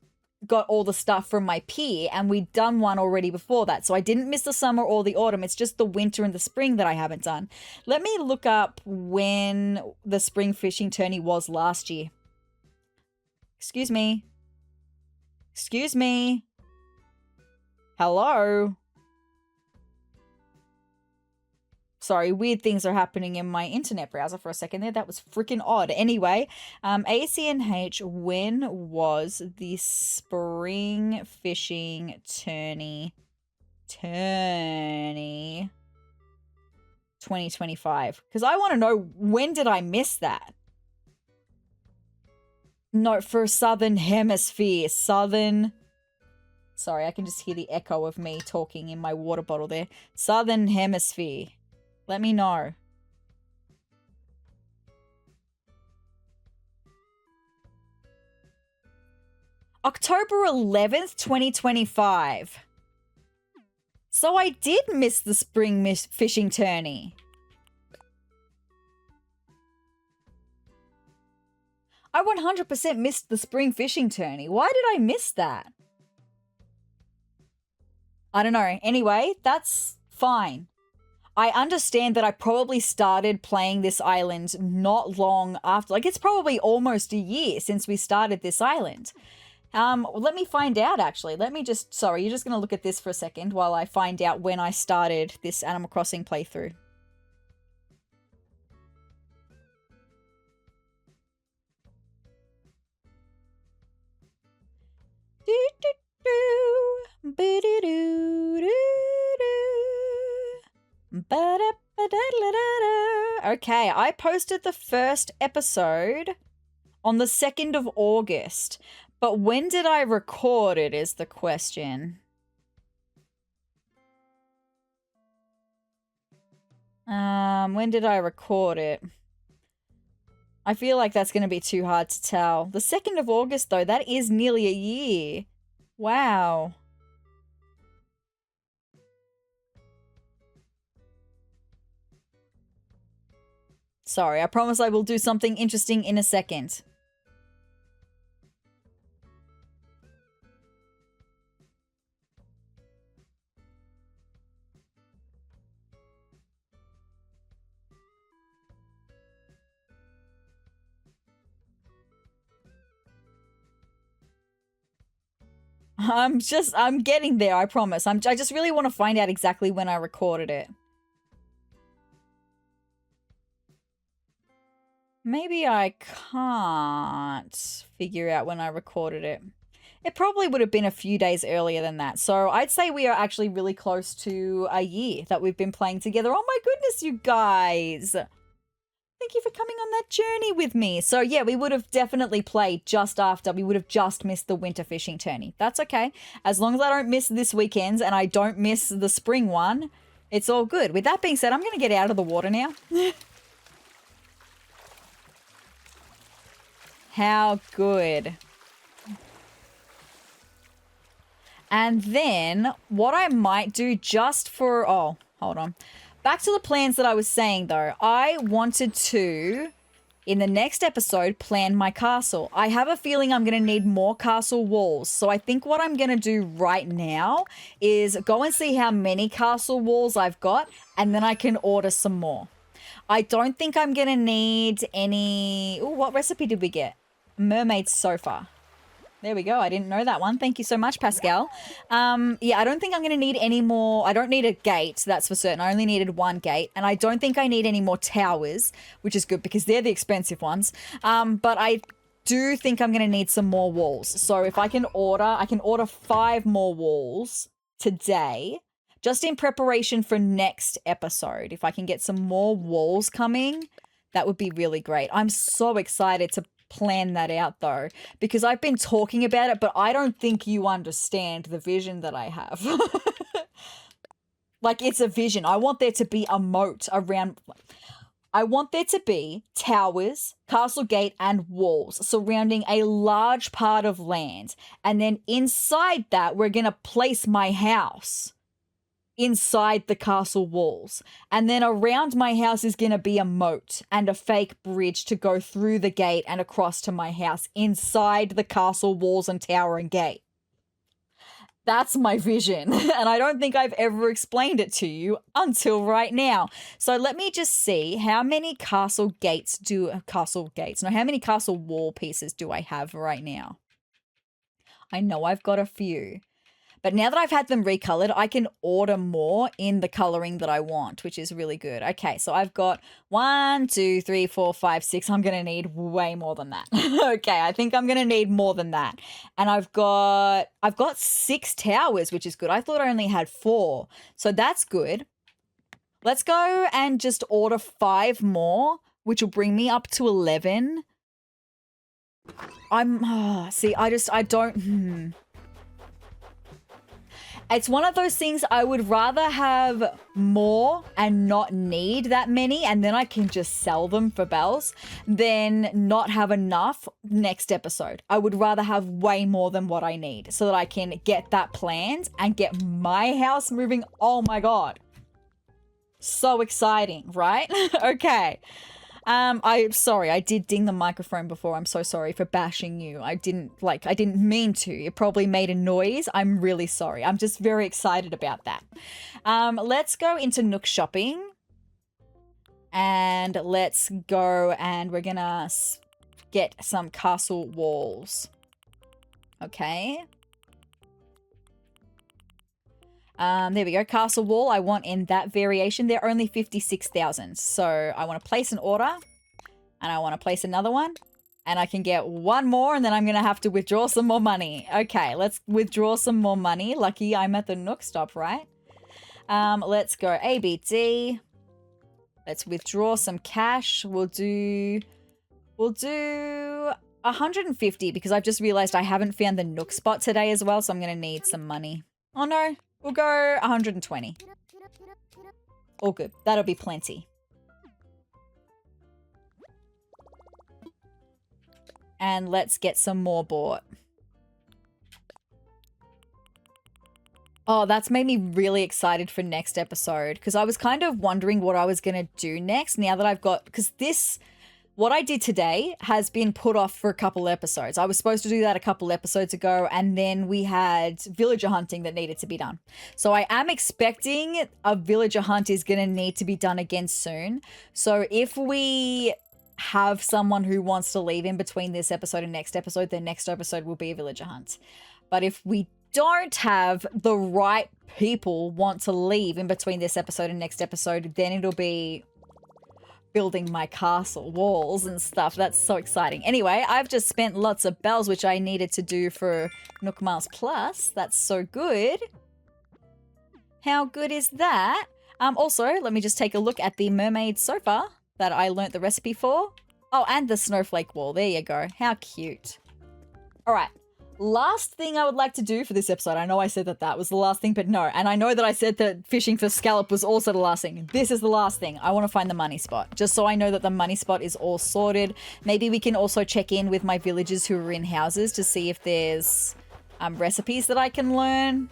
got all the stuff from my peer and we'd done one already before that. So I didn't miss the summer or the autumn. It's just the winter and the spring that I haven't done. Let me look up when the spring fishing tourney was last year. Excuse me. Excuse me. Hello. Sorry, weird things are happening in my internet browser for a second there. That was freaking odd. Anyway, acnh, when was the spring fishing tourney 2025? Because I want to know, when did I miss that? No, for Southern Hemisphere. Sorry, I can just hear the echo of me talking in my water bottle there. Southern Hemisphere. Let me know. October 11th, 2025. So I did miss the spring fishing tourney. I 100% missed the spring fishing tourney. Why did I miss that? I don't know. Anyway, that's fine. I understand that I probably started playing this island not long after. Like, it's probably almost a year since we started this island. Let me find out, actually. Sorry, you're just going to look at this for a second while I find out when I started this Animal Crossing playthrough. Okay, I posted the first episode on the 2nd of August. But when did I record it is the question. When did I record it? I feel like that's going to be too hard to tell. The 2nd of August, though, that is nearly a year. Wow. Sorry, I promise I will do something interesting in a second. I'm getting there, I promise. I just really want to find out exactly when I recorded it. Maybe I can't figure out when I recorded it. It probably would have been a few days earlier than that. So I'd say we are actually really close to a year that we've been playing together. Oh my goodness, you guys. Thank you for coming on that journey with me. So yeah, we would have definitely played just after. We would have just missed the winter fishing tourney. That's okay. As long as I don't miss this weekend's and I don't miss the spring one, it's all good. With that being said, I'm going to get out of the water now. How good. And then what I might do just for... Oh, hold on. Back to the plans that I was saying, though. I wanted to, in the next episode, plan my castle. I have a feeling I'm going to need more castle walls. So I think what I'm going to do right now is go and see how many castle walls I've got, and then I can order some more. I don't think I'm going to need any... Ooh, what recipe did we get? Mermaid sofa. There we go. I didn't know that one. Thank you so much, Pascal. Yeah, I don't think I'm going to need any more. I don't need a gate, that's for certain. I only needed one gate. And I don't think I need any more towers, which is good because they're the expensive ones. But I do think I'm going to need some more walls. So if I can order 5 more walls today, just in preparation for next episode. If I can get some more walls coming, that would be really great. I'm so excited to plan that out though, because I've been talking about it, but I don't think you understand the vision that I have. Like, it's a vision. I want there to be a moat around. I want there to be towers, castle gate, and walls surrounding a large part of land. And then inside that, we're going to place my house inside the castle walls. And then around my house is going to be a moat and a fake bridge to go through the gate and across to my house inside the castle walls and tower and gate. That's my vision. And I don't think I've ever explained it to you until right now. So let me just see how many how many castle wall pieces do I have right now? I know I've got a few. But now that I've had them recolored, I can order more in the coloring that I want, which is really good. Okay, so I've got 1, 2, 3, 4, 5, 6. I'm going to need way more than that. Okay, I think I'm going to need more than that. And I've got 6 towers, which is good. I thought I only had 4. So that's good. Let's go and just order 5 more, which will bring me up to 11. It's one of those things I would rather have more and not need that many, and then I can just sell them for bells, than not have enough next episode. I would rather have way more than what I need so that I can get that planned and get my house moving. Oh my God. So exciting, right? Okay. I'm sorry, I did ding the microphone before. I'm so sorry for bashing you. I didn't mean to. It probably made a noise. I'm really sorry. I'm just very excited about that. Let's go into Nook shopping. And let's go and we're gonna get some castle walls. Okay. There we go. Castle wall. I want in that variation. They're only 56,000. So I want to place an order and I want to place another one and I can get one more and then I'm going to have to withdraw some more money. Okay, let's withdraw some more money. Lucky I'm at the Nook stop, right? Let's go ABD. Let's withdraw some cash. We'll do 150 because I've just realized I haven't found the Nook spot today as well. So I'm going to need some money. Oh no. We'll go 120. All good. That'll be plenty. And let's get some more bought. Oh, that's made me really excited for next episode because I was kind of wondering what I was going to do next now that I've got... Because what I did today has been put off for a couple episodes. I was supposed to do that a couple episodes ago, and then we had villager hunting that needed to be done. So I am expecting a villager hunt is going to need to be done again soon. So if we have someone who wants to leave in between this episode and next episode, then next episode will be a villager hunt. But if we don't have the right people want to leave in between this episode and next episode, then it'll be... building my castle walls and stuff. That's so exciting. Anyway, I've just spent lots of bells, which I needed to do for Nook Miles Plus. That's so good. How good is that? Also, let me just take a look at the mermaid sofa that I learnt the recipe for. Oh, and the snowflake wall. There you go. How cute. All right. Last thing I would like to do for this episode. I know I said that was the last thing, but no. And I know that I said that fishing for scallop was also the last thing. This is the last thing. I want to find the money spot, just so I know that the money spot is all sorted. Maybe we can also check in with my villagers who are in houses to see if there's recipes that I can learn.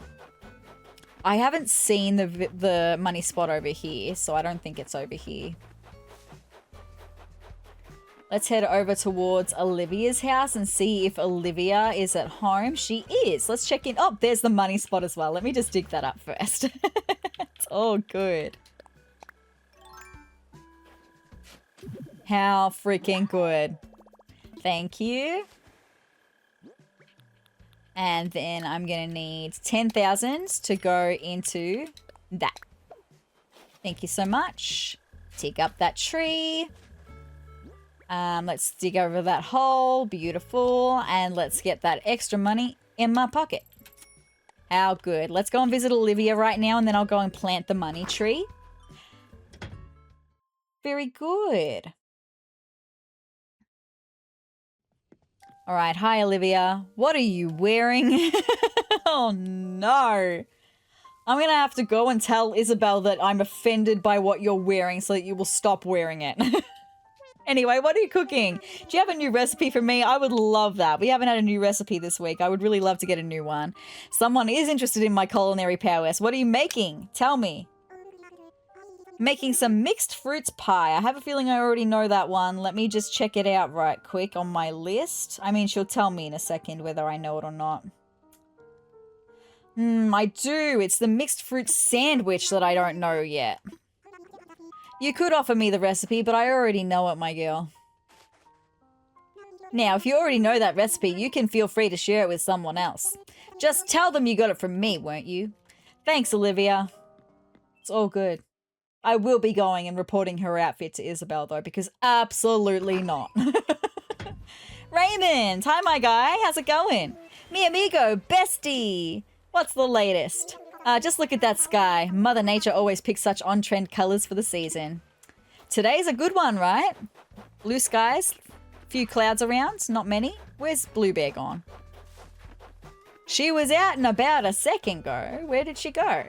I haven't seen the money spot over here, so I don't think it's over here. Let's head over towards Olivia's house and see if Olivia is at home. She is. Let's check in. Oh, there's the money spot as well. Let me just dig that up first. It's all good. How freaking good. Thank you. And then I'm going to need 10,000 to go into that. Thank you so much. Dig up that tree. Let's dig over that hole. Beautiful. And let's get that extra money in my pocket. How good. Let's go and visit Olivia right now, and then I'll go and plant the money tree. Very good. All right. Hi, Olivia. What are you wearing? Oh, no. I'm going to have to go and tell Isabel that I'm offended by what you're wearing so that you will stop wearing it. Anyway, what are you cooking? Do you have a new recipe for me? I would love that. We haven't had a new recipe this week. I would really love to get a new one. Someone is interested in my culinary prowess. What are you making? Tell me. Making some mixed fruits pie. I have a feeling I already know that one. Let me just check it out right quick on my list. I mean, she'll tell me in a second whether I know it or not. I do. It's the mixed fruit sandwich that I don't know yet. You could offer me the recipe, but I already know it, my girl. Now, if you already know that recipe, you can feel free to share it with someone else. Just tell them you got it from me, won't you? Thanks, Olivia. It's all good. I will be going and reporting her outfit to Isabel, though, because absolutely not. Raymond! Hi, my guy. How's it going? Mi amigo, bestie! What's the latest? Just look at that sky. Mother Nature always picks such on-trend colors for the season. Today's a good one, right? Blue skies, few clouds around, not many. Where's Blue Bear gone? She was out and about a second ago. Where did she go?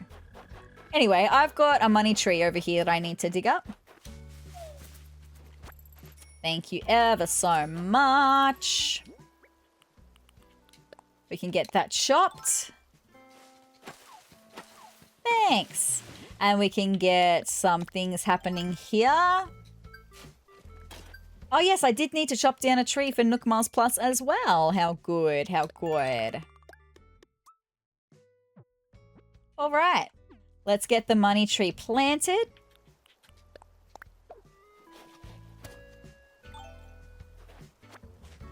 Anyway, I've got a money tree over here that I need to dig up. Thank you ever so much. We can get that chopped. Thanks. And we can get some things happening here. Oh yes, I did need to chop down a tree for Nook Miles Plus as well. How good, how good. All right, let's get the money tree planted.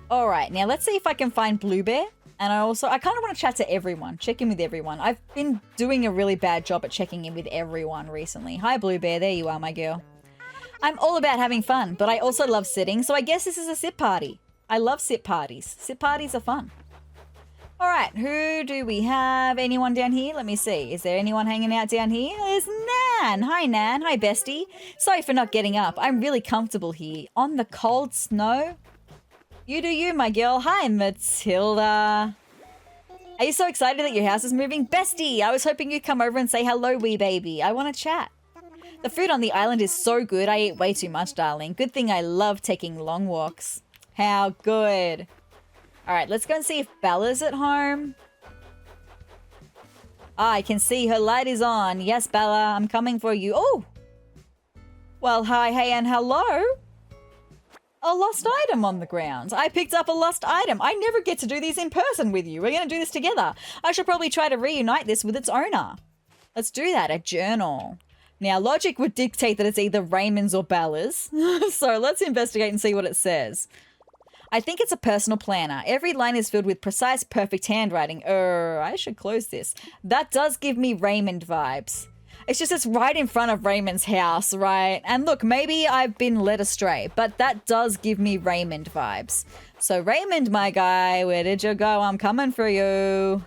All right, now let's see if I can find Blue Bear. And I kind of want to chat to everyone, check in with everyone. I've been doing a really bad job at checking in with everyone recently. Hi, Blue Bear. There you are, my girl. I'm all about having fun, but I also love sitting, so I guess this is a sit party. I love sit parties. Sit parties are fun. All right, who do we have? Anyone down here? Let me see. Is there anyone hanging out down here? There's Nan. Hi, Nan. Hi, bestie. Sorry for not getting up. I'm really comfortable here. On the cold snow. You do you, my girl. Hi, Mathilda. Are you so excited that your house is moving? Bestie, I was hoping you'd come over and say hello, wee baby. I want to chat. The food on the island is so good. I eat way too much, darling. Good thing I love taking long walks. How good. All right, let's go and see if Bella's at home. I can see her light is on. Yes, Bella, I'm coming for you. Oh! Well, hi, hey, and hello. A lost item on the ground. I picked up a lost item. I never get to do these in person with you. We're going to do this together. I should probably try to reunite this with its owner. Let's do that. A journal. Now, logic would dictate that it's either Raymond's or Bella's. So let's investigate and see what it says. I think it's a personal planner. Every line is filled with precise, perfect handwriting. I should close this. That does give me Raymond vibes. It's just it's right in front of Raymond's house, right? And look, maybe I've been led astray, but that does give me Raymond vibes. So Raymond, my guy, where did you go? I'm coming for you.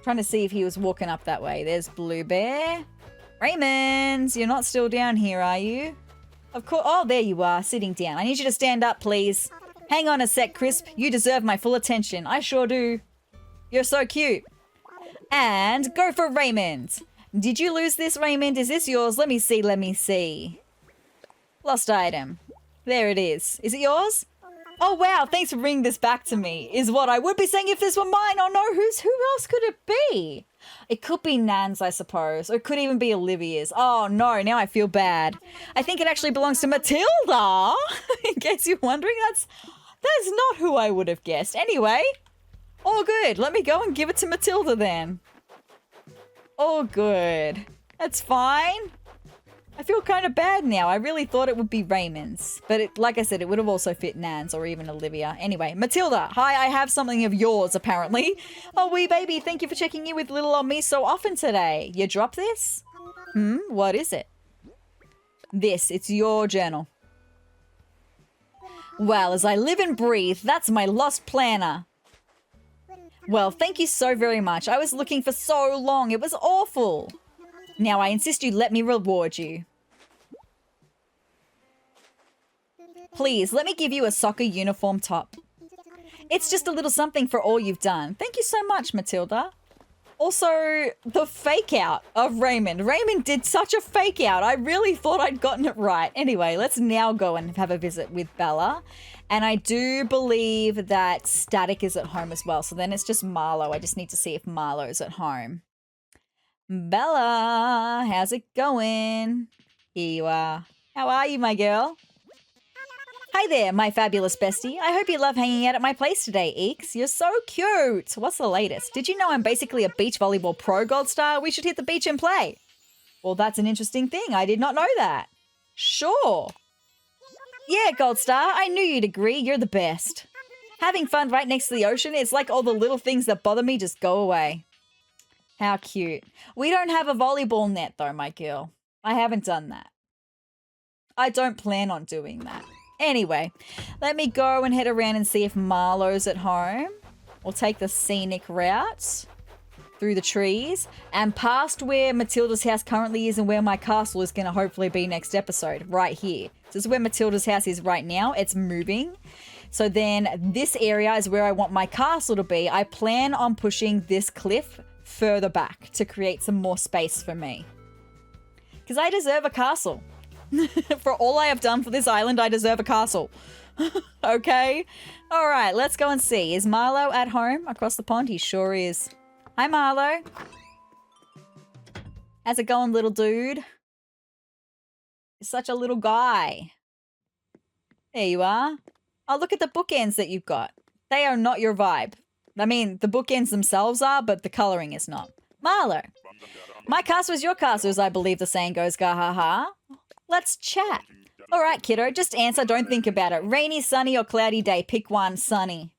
Trying to see if he was walking up that way. There's Blue Bear. Raymond, you're not still down here, are you? Of course. Oh, there you are, sitting down. I need you to stand up, please. Hang on a sec, Crisp. You deserve my full attention. I sure do. You're so cute. And go for Raymond. Did you lose this, Raymond? Is this yours? Let me see, let me see. Lost item. There it is. Is it yours? Oh, wow. Thanks for bringing this back to me, is what I would be saying if this were mine. Oh, no. Who else could it be? It could be Nan's, I suppose. Or it could even be Olivia's. Oh, no. Now I feel bad. I think it actually belongs to Mathilda. In case you're wondering, that's not who I would have guessed. Anyway, all good. Let me go and give it to Mathilda then. All good. That's fine. I feel kind of bad now. I really thought it would be Raymond's. But like I said, it would have also fit Nan's or even Olivia. Anyway, Mathilda. Hi, I have something of yours, apparently. Oh, wee baby, thank you for checking in with little on me so often today. You drop this? What is it? It's your journal. Well, as I live and breathe, that's my lost planner. Well, thank you so very much. I was looking for so long. It was awful. Now I insist you let me reward you. Please, let me give you a soccer uniform top. It's just a little something for all you've done. Thank you so much, Mathilda. Also, the fake out of Raymond. Raymond did such a fake out. I really thought I'd gotten it right. Anyway, let's now go and have a visit with Bella. And I do believe that Static is at home as well. So then it's just Marlo. I just need to see if Marlo's at home. Bella, how's it going? Here you are. How are you, my girl? Hi there, my fabulous bestie. I hope you love hanging out at my place today, Eeks. You're so cute. What's the latest? Did you know I'm basically a beach volleyball pro, Gold Star? We should hit the beach and play. Well, that's an interesting thing. I did not know that. Sure. Yeah, Gold Star, I knew you'd agree. You're the best. Having fun right next to the ocean. It's like all the little things that bother me just go away. How cute. We don't have a volleyball net though, my girl. I haven't done that. I don't plan on doing that. Anyway, let me go and head around and see if Marlowe's at home. We'll take the scenic route through the trees and past where Mathilda's house currently is and where my castle is going to hopefully be next episode, right here. This is where Mathilda's house is right now. It's moving. So then this area is where I want my castle to be. I plan on pushing this cliff further back to create some more space for me. Because I deserve a castle. For all I have done for this island, I deserve a castle. Okay? All right, let's go and see. Is Marlowe at home across the pond? He sure is. Hi, Marlowe. How's it going, little dude? You're such a little guy. There you are. Oh, look at the bookends that you've got. They are not your vibe. I mean, the bookends themselves are, but the coloring is not. Marlowe. My castle is your castle, as I believe the saying goes, gahaha. Let's chat. All right, kiddo, just answer, don't think about it. Rainy, sunny, or cloudy day, pick one, sunny.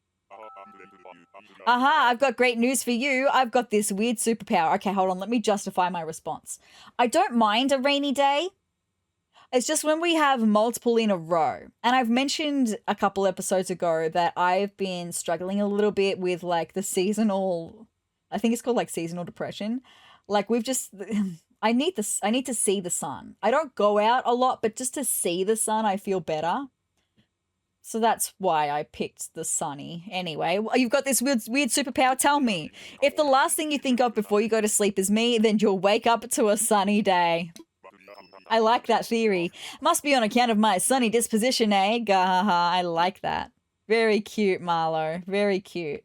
Aha, I've got great news for you. I've got this weird superpower. Okay, hold on, let me justify my response. I don't mind a rainy day. It's just when we have multiple in a row. And I've mentioned a couple episodes ago that I've been struggling a little bit with like the seasonal, I think it's called like seasonal depression. Like we've just... I need to see the sun. I don't go out a lot, but just to see the sun, I feel better. So that's why I picked the sunny. Anyway, you've got this weird superpower. Tell me. If the last thing you think of before you go to sleep is me, then you'll wake up to a sunny day. I like that theory. Must be on account of my sunny disposition, eh? Gahaha. I like that. Very cute, Marlowe. Very cute.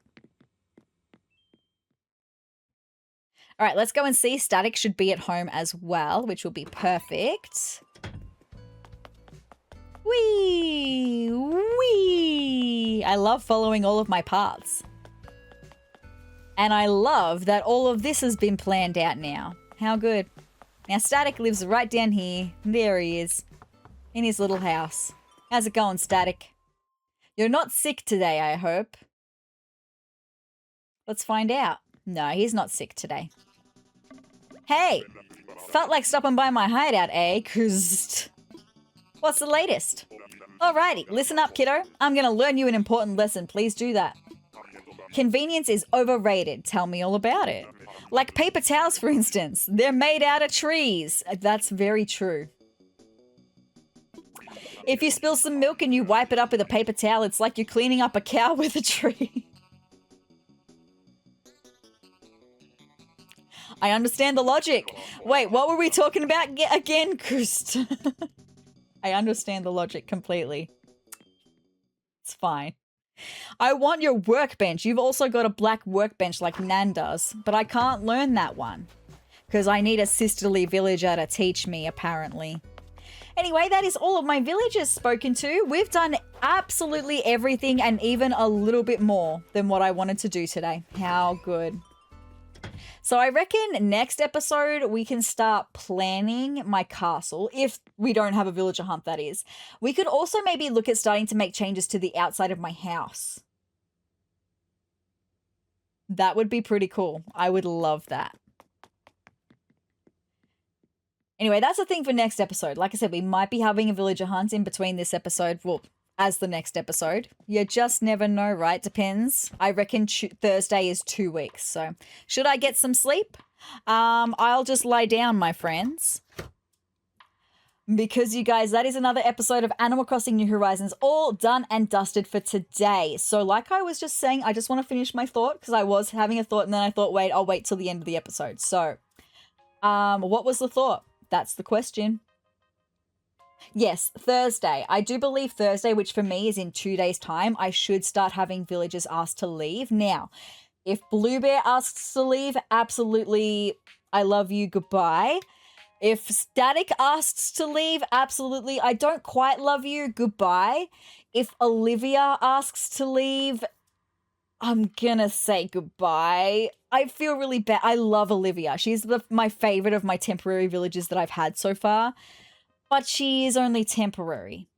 All right, let's go and see. Static should be at home as well, which will be perfect. Whee! Whee! I love following all of my paths. And I love that all of this has been planned out now. How good. Now, Static lives right down here. There he is. In his little house. How's it going, Static? You're not sick today, I hope. Let's find out. No, he's not sick today. Hey, felt like stopping by my hideout, eh? 'Cause what's the latest? Alrighty, listen up, kiddo. I'm gonna learn you an important lesson. Please do that. Convenience is overrated. Tell me all about it. Like paper towels, for instance. They're made out of trees. That's very true. If you spill some milk and you wipe it up with a paper towel, it's like you're cleaning up a cow with a tree. I understand the logic. Wait, what were we talking about again? I understand the logic completely. It's fine. I want your workbench. You've also got a black workbench like Nan does, but I can't learn that one because I need a sisterly villager to teach me, apparently. Anyway, that is all of my villagers spoken to. We've done absolutely everything and even a little bit more than what I wanted to do today. How good. So I reckon next episode we can start planning my castle, if we don't have a villager hunt, that is. We could also maybe look at starting to make changes to the outside of my house. That would be pretty cool. I would love that. Anyway, that's the thing for next episode. Like I said, we might be having a villager hunt in between this episode, well, as the next episode. You just never know, right? Depends. I reckon Thursday is 2 weeks. So should I get some sleep? I'll just lie down, my friends. Because you guys, that is another episode of Animal Crossing New Horizons all done and dusted for today. So like I was just saying, I just want to finish my thought because I was having a thought and then I thought, wait, I'll wait till the end of the episode. So what was the thought? That's the question. Yes, Thursday. I do believe Thursday, which for me is in 2 days' time, I should start having villagers ask to leave. Now, if Blue Bear asks to leave, absolutely, I love you, goodbye. If Static asks to leave, absolutely, I don't quite love you, goodbye. If Olivia asks to leave, I'm gonna say goodbye. I feel really bad. I love Olivia. She's my favorite of my temporary villagers that I've had so far. But she is only temporary.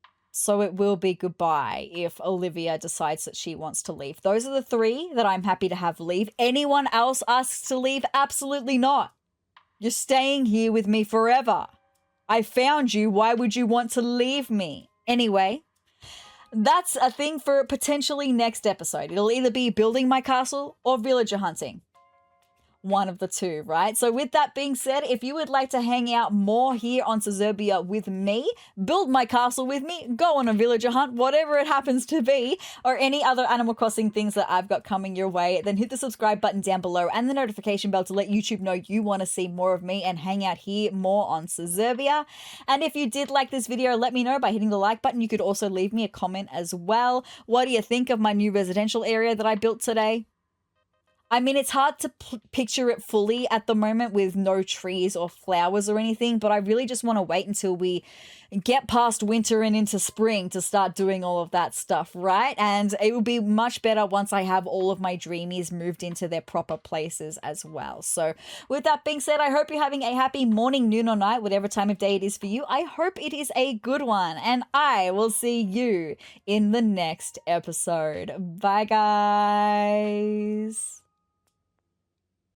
So it will be goodbye if Olivia decides that she wants to leave. Those are the 3 that I'm happy to have leave. Anyone else asks to leave? Absolutely not. You're staying here with me forever. I found you. Why would you want to leave me? Anyway, that's a thing for potentially next episode. It'll either be building my castle or villager hunting. One of the 2, right? So with that being said, if you would like to hang out more here on Sezurbia with me, build my castle with me, go on a villager hunt, whatever it happens to be, or any other Animal Crossing things that I've got coming your way, then hit the subscribe button down below and the notification bell to let YouTube know you want to see more of me and hang out here more on Sezurbia. And if you did like this video, let me know by hitting the like button. You could also leave me a comment as well. What do you think of my new residential area that I built today? I mean, it's hard to picture it fully at the moment with no trees or flowers or anything, but I really just want to wait until we get past winter and into spring to start doing all of that stuff, right? And it will be much better once I have all of my dreamies moved into their proper places as well. So with that being said, I hope you're having a happy morning, noon, or night, whatever time of day it is for you. I hope it is a good one, and I will see you in the next episode. Bye, guys.